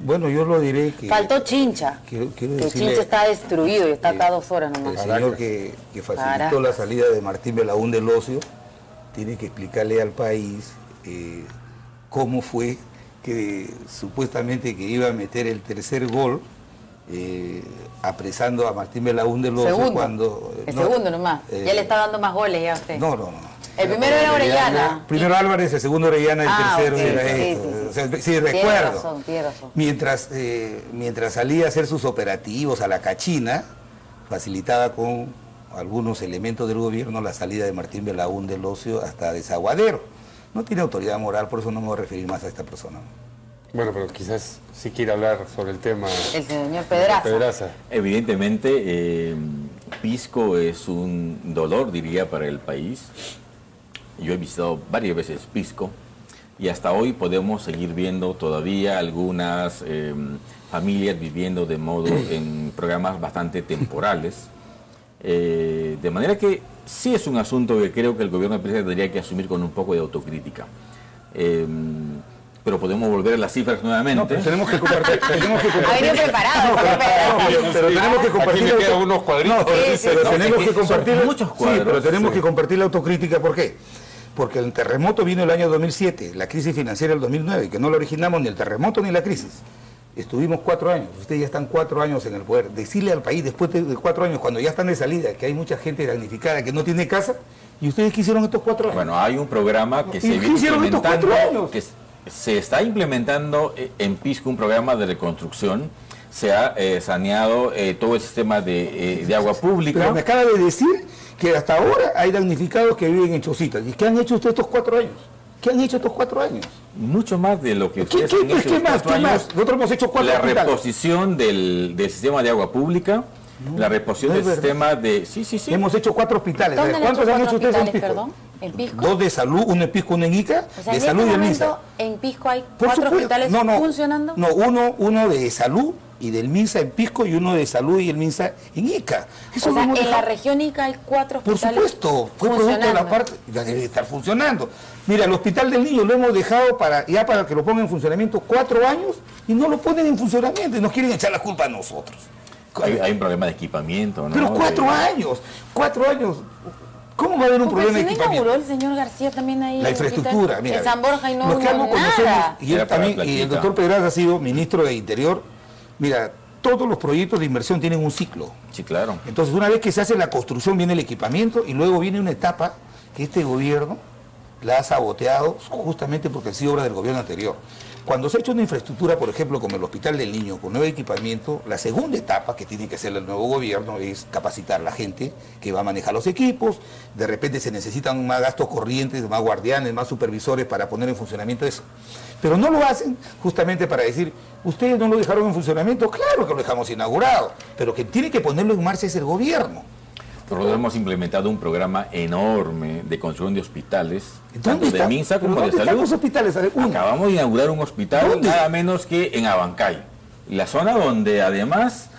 Bueno, yo lo diré que... Faltó Chincha. Quiero Que decirle, Chincha está destruido y está acá 2 horas el nomás. señor que facilitó Caracas. la salida de Martín Belaúnde del Ocio tiene que explicarle al país cómo fue que supuestamente que iba a meter el tercer gol apresando a Martín Belaúnde del Ocio Segundo. cuando... El segundo nomás. Ya le está dando más goles ya a usted. No. El primero era Orellana. Primero Álvarez, el segundo Orellana, el tercero ok, era sí, esto. sí, sí. O sea, sí, Tiene recuerdo. razón. Mientras salía a hacer sus operativos a la Cachina, facilitada con algunos elementos del gobierno la salida de Martín Belaúnde del Ocio hasta Desaguadero. No tiene autoridad moral, por eso no me voy a referir más a esta persona. Bueno, pero quizás sí quiere hablar sobre el tema. El señor Pedraza. Evidentemente, Pisco es un dolor, diría, para el país. Yo he visitado varias veces Pisco y hasta hoy podemos seguir viendo todavía algunas familias viviendo de modo en programas bastante temporales. De manera que sí es un asunto que creo que el gobierno de Pisco tendría que asumir con un poco de autocrítica. Pero podemos volver a las cifras nuevamente. No, pero tenemos que compartir. Ha venido preparado. Pero tenemos que compartir. Aquí me quedan unos cuadritos. Pero tenemos que compartir. Muchos cuadros. Sí, pero tenemos que compartir la autocrítica. ¿Por qué? Porque el terremoto vino el año 2007, la crisis financiera el 2009, que no la originamos ni el terremoto ni la crisis. Estuvimos 4 años, ustedes ya están 4 años en el poder. Decirle al país después de 4 años, cuando ya están de salida, que hay mucha gente damnificada que no tiene casa, ¿y ustedes qué hicieron estos 4 años? Bueno, hay un programa que se ¿Y qué viene hicieron estos 4 implementando, años? que se está implementando en Pisco un programa de reconstrucción. Se ha saneado todo el sistema de agua pública. Pero me acaba de decir que hasta ahora hay damnificados que viven en chocitas. ¿Y qué han hecho ustedes estos 4 años? ¿Qué han hecho estos 4 años? Mucho más de lo que ustedes han hecho ¿Qué en más? 4 años. Nosotros hemos hecho 4 La hospitales. reposición del sistema de agua pública, la reposición no del es verdad. sistema de... Sí. Hemos hecho 4 hospitales. ¿Dónde han ¿Cuántos hecho han hecho 4 ustedes en hospitales, Pisco? perdón? ¿En Pisco? 2 de salud, uno en Pisco, uno en Ica, O sea, de en salud este y el MINSA. momento en Pisco hay Por 4 supuesto. hospitales funcionando. No, uno de salud y del MINSA en Pisco y uno de salud y el MINSA en Ica. Eso O lo sea, hemos en la dejado. región Ica hay 4 Por hospitales supuesto, fue producto de la funcionando. parte, ya debe estar funcionando. Mira, el Hospital del Niño lo hemos dejado para que lo pongan en funcionamiento 4 años y no lo ponen en funcionamiento y nos quieren echar la culpa a nosotros. Hay un problema de equipamiento, ¿no? Pero 4 años, 4 años. ¿Cómo va a haber un Porque problema de si no equipamiento? inauguró el señor García también ahí La el hospital infraestructura, mira. en San Borja y no los que hubo algo nada. conocemos, y, él Era para también, y el plaquita. doctor Pedraza ha sido ministro de Interior. Mira, todos los proyectos de inversión tienen un ciclo. Sí, claro. Entonces, una vez que se hace la construcción, viene el equipamiento y luego viene una etapa que este gobierno la ha saboteado justamente porque ha sido obra del gobierno anterior. Cuando se ha hecho una infraestructura, por ejemplo, como el Hospital del Niño, con nuevo equipamiento, la segunda etapa que tiene que hacer el nuevo gobierno es capacitar a la gente que va a manejar los equipos. De repente se necesitan más gastos corrientes, más guardianes, más supervisores para poner en funcionamiento eso. Pero no lo hacen justamente para decir, ustedes no lo dejaron en funcionamiento, claro que lo dejamos inaugurado, pero que tiene que ponerlo en marcha es el gobierno. Nosotros hemos implementado un programa enorme de construcción de hospitales, tanto ¿Dónde de está? MINSA ¿Pero como de dónde están salud. los hospitales? A ver, uno. Acabamos de inaugurar un hospital ¿Dónde? nada menos que en Abancay, la zona donde además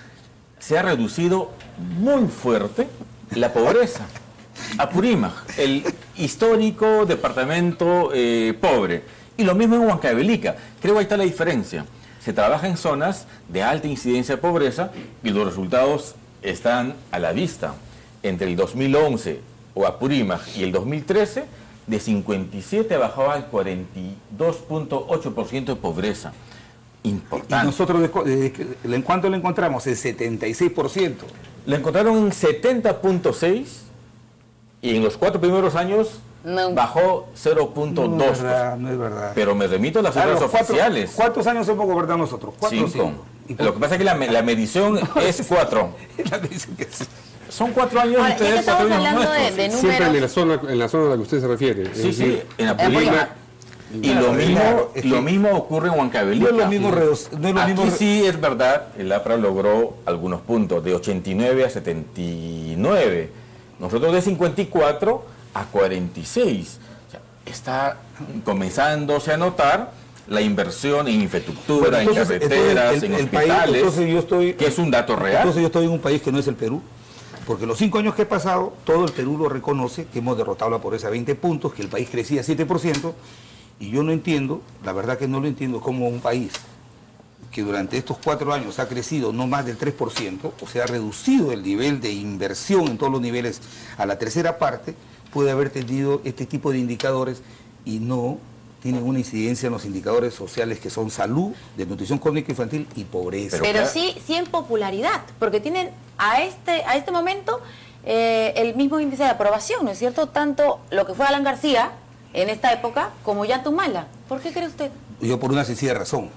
se ha reducido muy fuerte la pobreza. Apurímac, el histórico departamento pobre. Y lo mismo en Huancavelica. Creo que ahí está la diferencia. Se trabaja en zonas de alta incidencia de pobreza y los resultados están a la vista. Entre el 2011 o Apurímac y el 2013, de 57 bajaba al 42.8% de pobreza. Y Importante. nosotros, ¿en cuánto lo encontramos? El 76%. Lo encontraron en 70.6 y en los 4 primeros años No. bajó 0.2. No es verdad, no es verdad. Pero me remito a las cifras oficiales. ¿Cuántos años hemos gobernado nosotros? 4 o 5. 5. Lo que pasa es que la medición es 4. Son 4 años Ahora, ya que ustedes, 4 estamos años hablando nuestros. de Siempre números, en la zona a la que usted se refiere. Sí, Es sí, decir, en Apurímac. Y lo mismo, Claro, es que lo mismo ocurre en Huancavelica. No es lo mismo, no es lo Aquí mismo. sí es verdad, el APRA logró algunos puntos, de 89 a 79. Nosotros de 54 a 46. O sea, está comenzándose a notar la inversión en infraestructura, Bueno, entonces, en carreteras, entonces, en el país, hospitales, entonces yo estoy, que es un dato real. Entonces yo estoy en un país que no es el Perú, porque los 5 años que he pasado, todo el Perú lo reconoce, que hemos derrotado la pobreza a 20 puntos, que el país crecía 7%, y yo no entiendo, la verdad que no lo entiendo, cómo un país que durante estos 4 años ha crecido no más del 3%, o sea, ha reducido el nivel de inversión en todos los niveles a la tercera parte, puede haber tenido este tipo de indicadores y no tienen una incidencia en los indicadores sociales que son salud, desnutrición crónica infantil y pobreza. Pero sí en popularidad, porque tienen a este momento el mismo índice de aprobación, ¿no es cierto? Tanto lo que fue Alan García en esta época como Ollantumala. ¿Por qué cree usted? Yo por una sencilla razón.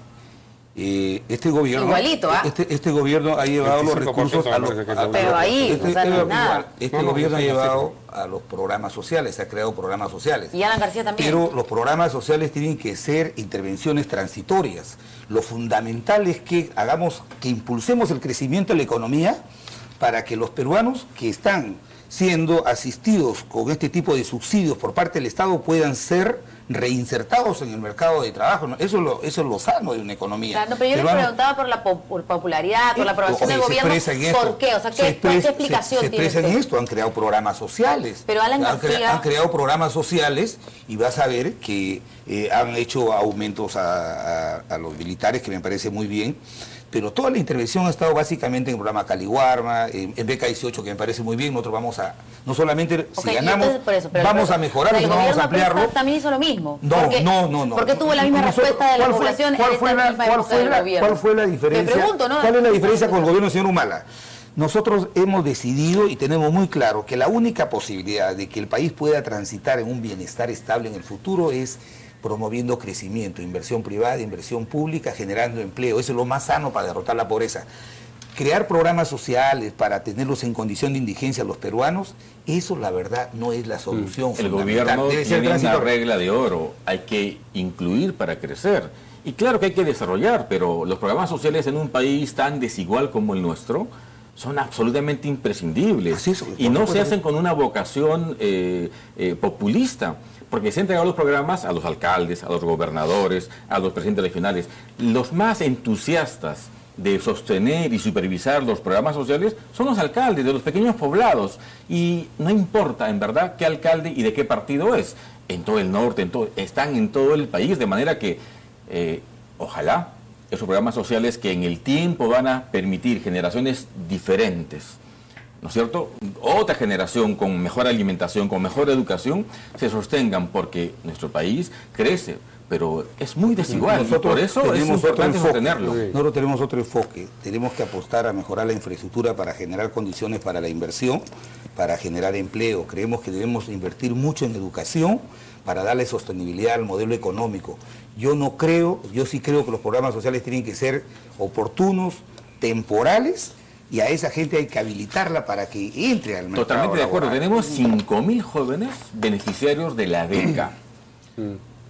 Este gobierno, igualito, este gobierno ha llevado los recursos a los... Pero ahí, o sea, no es nada. Este gobierno ha llevado a los programas sociales, ha creado programas sociales. Y Alan García también. Pero los programas sociales tienen que ser intervenciones transitorias. Lo fundamental es que impulsemos el crecimiento de la economía para que los peruanos que están siendo asistidos con este tipo de subsidios por parte del Estado puedan ser reinsertados en el mercado de trabajo, ¿no? Eso es lo sano de una economía. Claro, no, pero yo les preguntaba por la popularidad, por la aprobación del gobierno, ¿por qué? O sea, ¿qué explicación se tiene expresa usted? en esto, han creado programas sociales. Pero Alan García... Han creado programas sociales y vas a ver que han hecho aumentos a los militares, que me parece muy bien. Pero toda la intervención ha estado básicamente en el programa Caliwarma, en Beca 18, que me parece muy bien. Nosotros vamos a, no solamente si ganamos, vamos a mejorarlo, sino vamos a ampliarlo. También hizo lo mismo. No. Porque tuvo la misma respuesta de la población ¿Cuál fue la diferencia? Me pregunto, ¿no? ¿Cuál es la diferencia con el gobierno del señor Humala? Nosotros hemos decidido y tenemos muy claro que la única posibilidad de que el país pueda transitar en un bienestar estable en el futuro es promoviendo crecimiento, inversión privada, inversión pública, generando empleo. Eso es lo más sano para derrotar la pobreza. Crear programas sociales para tenerlos en condición de indigencia a los peruanos, eso la verdad no es la solución. El gobierno tiene una regla de oro, hay que incluir para crecer. Y claro que hay que desarrollar, pero los programas sociales en un país tan desigual como el nuestro son absolutamente imprescindibles. Y no se hacen con una vocación populista. Porque se han entregado los programas a los alcaldes, a los gobernadores, a los presidentes regionales. Los más entusiastas de sostener y supervisar los programas sociales son los alcaldes de los pequeños poblados. Y no importa, en verdad, qué alcalde y de qué partido es. En todo el norte, están en todo el país, de manera que ojalá esos programas sociales que en el tiempo van a permitir generaciones diferentes, ¿no es cierto? Otra generación con mejor alimentación, con mejor educación, se sostengan, porque nuestro país crece, pero es muy desigual. Nosotros y por eso es importante sostenerlo. Nosotros tenemos otro enfoque. Tenemos que apostar a mejorar la infraestructura para generar condiciones para la inversión, para generar empleo. Creemos que debemos invertir mucho en educación para darle sostenibilidad al modelo económico. Yo sí creo que los programas sociales tienen que ser oportunos, temporales, y a esa gente hay que habilitarla para que entre al mercado. Totalmente de acuerdo. Tenemos 5.000 jóvenes beneficiarios de la beca.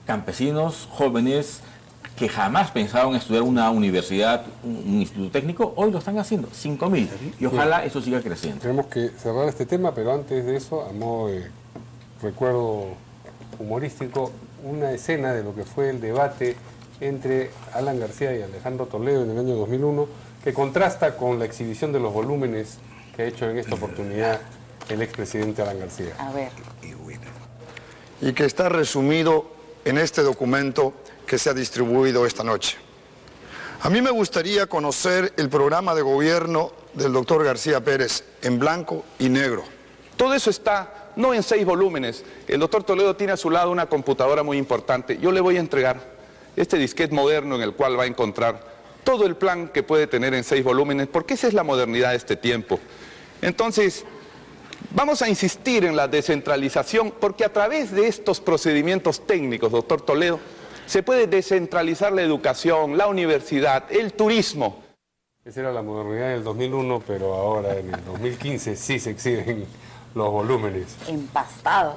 Campesinos jóvenes que jamás pensaban estudiar una universidad, un instituto técnico, hoy lo están haciendo, 5.000. Y ojalá eso siga creciendo. Tenemos que cerrar este tema, pero antes de eso, a modo de recuerdo humorístico, una escena de lo que fue el debate entre Alan García y Alejandro Toledo en el año 2001, que contrasta con la exhibición de los volúmenes que ha hecho en esta oportunidad el expresidente Alan García. A ver. Y que está resumido en este documento que se ha distribuido esta noche. A mí me gustaría conocer el programa de gobierno del doctor García Pérez en blanco y negro. Todo eso está, no en 6 volúmenes. El doctor Toledo tiene a su lado una computadora muy importante. Yo le voy a entregar este disquete moderno en el cual va a encontrar todo el plan que puede tener en 6 volúmenes, porque esa es la modernidad de este tiempo. Entonces, vamos a insistir en la descentralización, porque a través de estos procedimientos técnicos, doctor Toledo, se puede descentralizar la educación, la universidad, el turismo. Esa era la modernidad del 2001, pero ahora en el 2015 sí se exhiben los volúmenes. Empastados.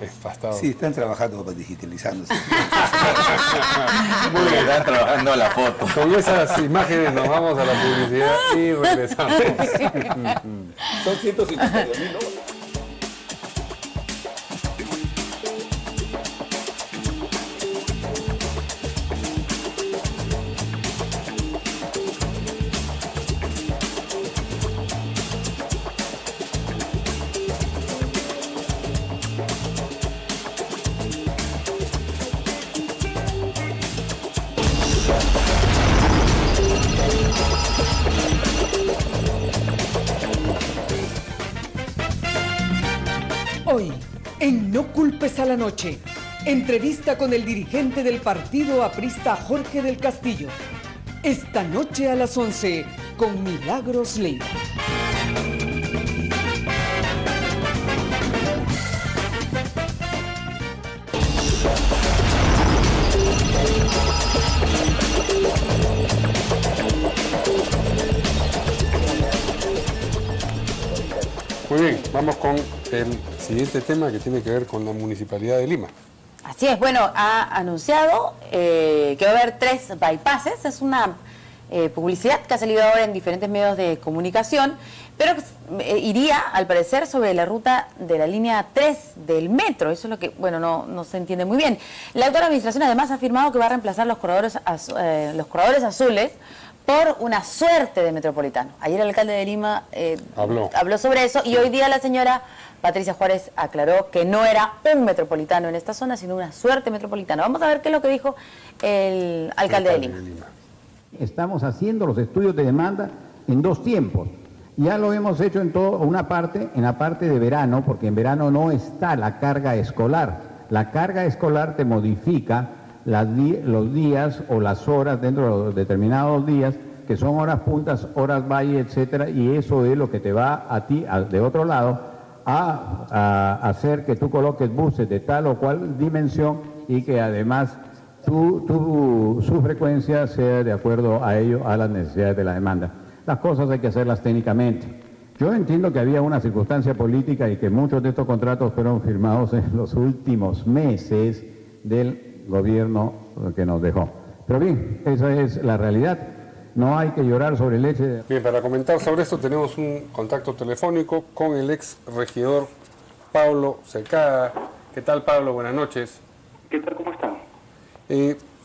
Sí, están trabajando digitalizándose. Muy bien, están trabajando la foto. Con esas imágenes nos vamos a la publicidad y regresamos. Son 152.000, ¿no? En No culpes a la noche, entrevista con el dirigente del partido aprista Jorge del Castillo. Esta noche a las 11 con Milagros Leiva. Muy bien, vamos con el siguiente tema que tiene que ver con la Municipalidad de Lima. Así es, bueno, ha anunciado que va a haber 3 bypasses, es una publicidad que ha salido ahora en diferentes medios de comunicación, pero iría, al parecer, sobre la ruta de la línea 3 del metro. Eso es lo que, bueno, no se entiende muy bien. La actual administración además ha afirmado que va a reemplazar los corredores azules por una suerte de metropolitano. Ayer el alcalde de Lima habló sobre eso y hoy día la señora Patricia Juárez aclaró que no era un metropolitano en esta zona, sino una suerte metropolitana. Vamos a ver qué es lo que dijo el alcalde de Lima. Estamos haciendo los estudios de demanda en 2 tiempos. Ya lo hemos hecho en una parte, en la parte de verano, porque en verano no está la carga escolar. La carga escolar te modifica los días o las horas dentro de determinados días, que son horas puntas, horas valle, etcétera, y eso es lo que te va a ti, de otro lado, a hacer que tú coloques buses de tal o cual dimensión y que además su frecuencia sea de acuerdo a ello, a las necesidades de la demanda. Las cosas hay que hacerlas técnicamente. Yo entiendo que había una circunstancia política y que muchos de estos contratos fueron firmados en los últimos meses del gobierno que nos dejó. Pero bien, esa es la realidad. No hay que llorar sobre leche. Bien, para comentar sobre esto tenemos un contacto telefónico con el ex regidor Pablo Secada. ¿Qué tal, Pablo? Buenas noches. ¿Qué tal? ¿Cómo están?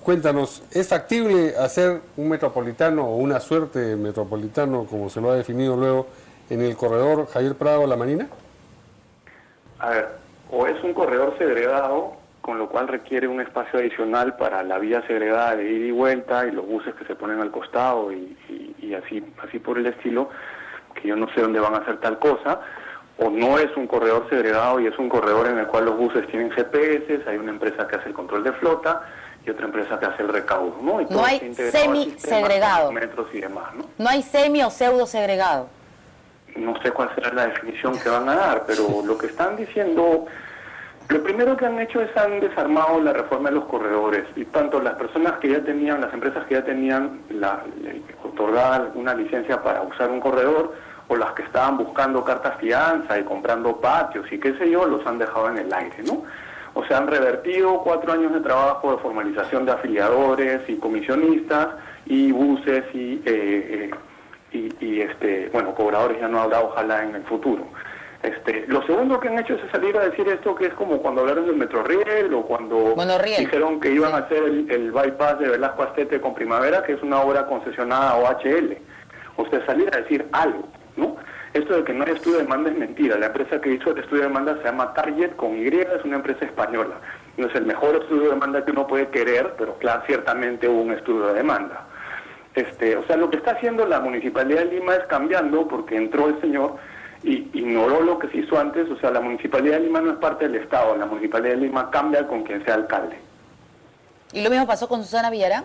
Cuéntanos, ¿es factible hacer un metropolitano o una suerte de metropolitano, como se lo ha definido luego, en el corredor Javier Prado-La Marina? A ver, o es un corredor segregado, con lo cual requiere un espacio adicional para la vía segregada de ida y vuelta y los buses que se ponen al costado y así por el estilo, que yo no sé dónde van a hacer tal cosa, o no es un corredor segregado y es un corredor en el cual los buses tienen GPS, hay una empresa que hace el control de flota y otra empresa que hace el recaudo, ¿no? Y no hay semi-segregado. Metros y demás, ¿no? No hay semi o pseudo-segregado. No sé cuál será la definición que van a dar, pero lo que están diciendo... Lo primero que han hecho es han desarmado la reforma de los corredores y tanto las personas que ya tenían, las empresas que ya tenían otorgada una licencia para usar un corredor o las que estaban buscando cartas fianza y comprando patios y qué sé yo, los han dejado en el aire, ¿no? O sea, han revertido 4 años de trabajo de formalización de afiliadores y comisionistas y buses bueno, cobradores ya no habrá, ojalá en el futuro. Lo segundo que han hecho es salir a decir esto, que es como cuando hablaron del Metroriel o cuando dijeron que iban a hacer el bypass de Velasco Astete con Primavera, que es una obra concesionada a OHL. O sea, salir a decir algo, ¿no? Esto de que no hay estudio de demanda es mentira. La empresa que hizo el estudio de demanda se llama Target con Y, es una empresa española. No es el mejor estudio de demanda que uno puede querer, pero claro, ciertamente hubo un estudio de demanda. O sea, lo que está haciendo la Municipalidad de Lima es cambiando, porque entró el señor y ignoró lo que se hizo antes. O sea, la Municipalidad de Lima no es parte del Estado, la Municipalidad de Lima cambia con quien sea alcalde. ¿Y lo mismo pasó con Susana Villarán?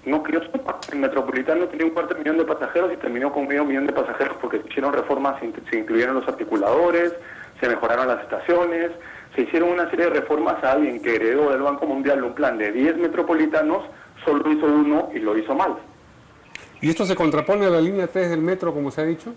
No, que yo sepa, el Metropolitano tenía 250.000 de pasajeros y terminó con 500.000 de pasajeros porque se hicieron reformas, se incluyeron los articuladores, se mejoraron las estaciones, se hicieron una serie de reformas. A alguien que heredó del Banco Mundial un plan de 10 metropolitanos, solo hizo uno y lo hizo mal. ¿Y esto se contrapone a la línea 3 del metro, como se ha dicho?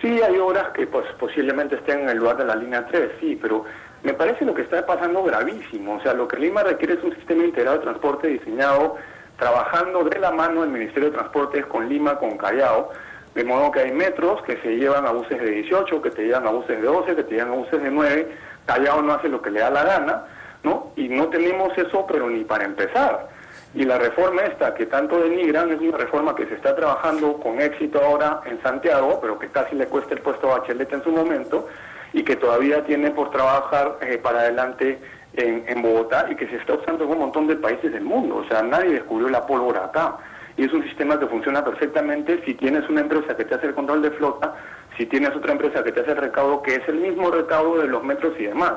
Sí, hay obras que pues posiblemente estén en el lugar de la línea 3, sí, pero me parece lo que está pasando gravísimo. O sea, lo que Lima requiere es un sistema integrado de transporte diseñado trabajando de la mano del Ministerio de Transportes con Lima, con Callao, de modo que hay metros que se llevan a buses de 18, que te llevan a buses de 12, que te llevan a buses de 9, Callao no hace lo que le da la gana, ¿no? Y no tenemos eso, pero ni para empezar. Y la reforma esta, que tanto denigran, es una reforma que se está trabajando con éxito ahora en Santiago, pero que casi le cuesta el puesto a Bachelet en su momento, y que todavía tiene por trabajar para adelante en Bogotá, y que se está usando en un montón de países del mundo. O sea, nadie descubrió la pólvora acá. Y es un sistema que funciona perfectamente si tienes una empresa que te hace el control de flota, si tienes otra empresa que te hace el recaudo, que es el mismo recaudo de los metros y demás.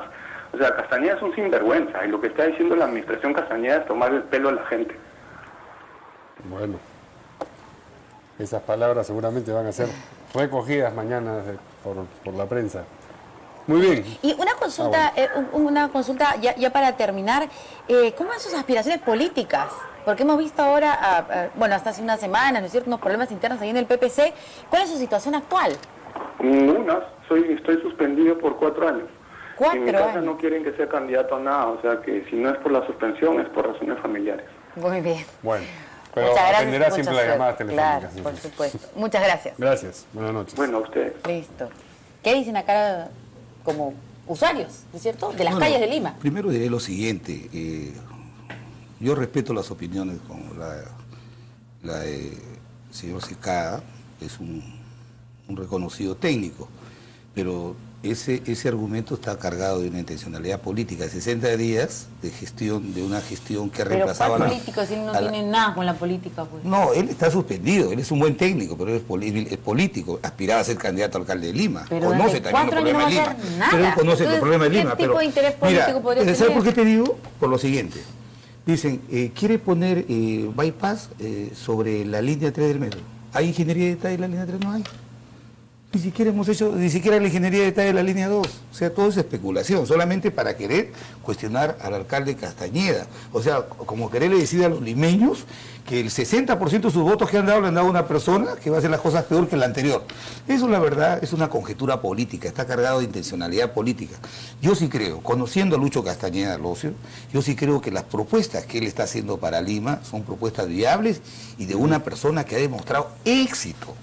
O sea, Castañeda es un sinvergüenza, y lo que está diciendo la administración Castañeda es tomar el pelo a la gente. Bueno, esas palabras seguramente van a ser recogidas mañana por la prensa. Muy bien. Y una consulta ya para terminar, ¿cómo son sus aspiraciones políticas? Porque hemos visto ahora, bueno, hasta hace unas semanas, ¿no es cierto?, unos problemas internos ahí en el PPC. ¿Cuál es su situación actual? Ninguna, estoy suspendido por 4 años. 4 en mi casa años. no quieren que sea candidato a nada, o sea que si no es por la suspensión es por razones familiares. Muy bien. Bueno, pero muchas gracias, atenderá mucha siempre las suerte. llamadas telefónicas. Claro, por supuesto. Muchas gracias. Gracias, buenas noches. Bueno, a ustedes. Listo. ¿Qué dicen acá como usuarios, ¿no es cierto?, de las Bueno, calles de Lima? Primero diré lo siguiente. Yo respeto las opiniones como la de señor Secada, es un reconocido técnico, pero ese argumento está cargado de una intencionalidad política. 60 días de gestión, de una gestión que Pero reemplazaba ¿cuál político si él no tiene nada con la política? Pues? No, él está suspendido, él es un buen técnico, pero él es político, aspiraba a ser candidato a alcalde de Lima, Pero conoce también los problemas de Lima, pero él conoce los problemas de Lima. ¿Qué tipo de interés político podría tener? ¿Sabes por qué te digo? Por lo siguiente. Dicen, quiere poner bypass sobre la línea 3 del metro. ¿Hay ingeniería de detalle en la línea 3? No hay. Ni siquiera hemos hecho, ni siquiera la ingeniería de detalle de la línea 2. O sea, todo es especulación, solamente para querer cuestionar al alcalde Castañeda. O sea, como quererle decir a los limeños que el 60% de sus votos que han dado le han dado a una persona que va a hacer las cosas peor que la anterior. Eso, la verdad, es una conjetura política, está cargado de intencionalidad política. Yo sí creo, conociendo a Lucho Castañeda Locio, yo sí creo que las propuestas que él está haciendo para Lima son propuestas viables y de una persona que ha demostrado éxito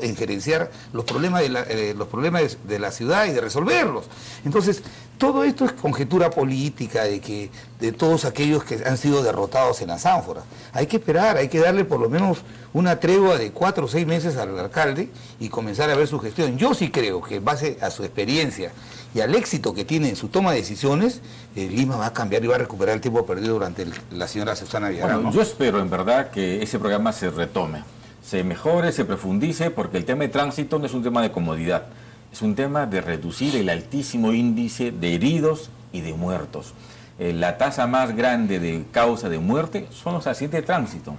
en gerenciar los problemas de la ciudad y de resolverlos. Entonces, todo esto es conjetura política de todos aquellos que han sido derrotados en las ánforas. Hay que esperar, hay que darle por lo menos una tregua de 4 o 6 meses al alcalde y comenzar a ver su gestión. Yo sí creo que en base a su experiencia y al éxito que tiene en su toma de decisiones, Lima va a cambiar y va a recuperar el tiempo perdido durante la señora Susana Villarán. Bueno, yo espero en verdad que ese programa se retome, se mejore, se profundice, porque el tema de tránsito no es un tema de comodidad, es un tema de reducir el altísimo índice de heridos y de muertos. La tasa más grande de causa de muerte son los accidentes de tránsito,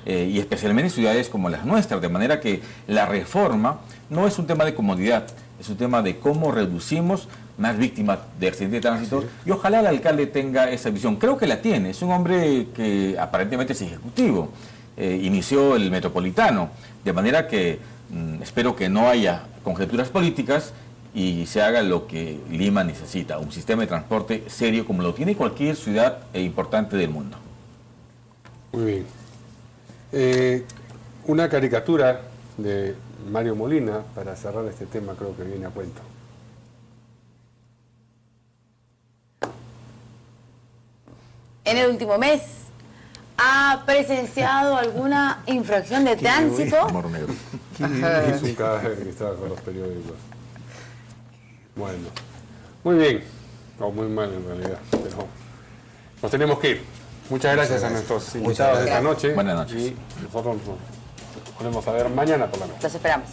y especialmente en ciudades como las nuestras, de manera que la reforma no es un tema de comodidad, es un tema de cómo reducimos más víctimas de accidentes de tránsito, y ojalá el alcalde tenga esa visión. Creo que la tiene, es un hombre que aparentemente es ejecutivo, inició el Metropolitano, de manera que espero que no haya conjeturas políticas y se haga lo que Lima necesita, un sistema de transporte serio como lo tiene cualquier ciudad importante del mundo. Muy bien. Una caricatura de Mario Molina para cerrar este tema, creo que viene a cuento. En el último mes, ¿ha presenciado alguna infracción de tránsito? Es un cadáver que estaba con los periódicos. Bueno, muy bien, o muy mal en realidad, pero nos tenemos que ir. Muchas gracias a nuestros invitados de esta noche. Buenas noches. Y nosotros nos ponemos a ver mañana por la noche. Los esperamos.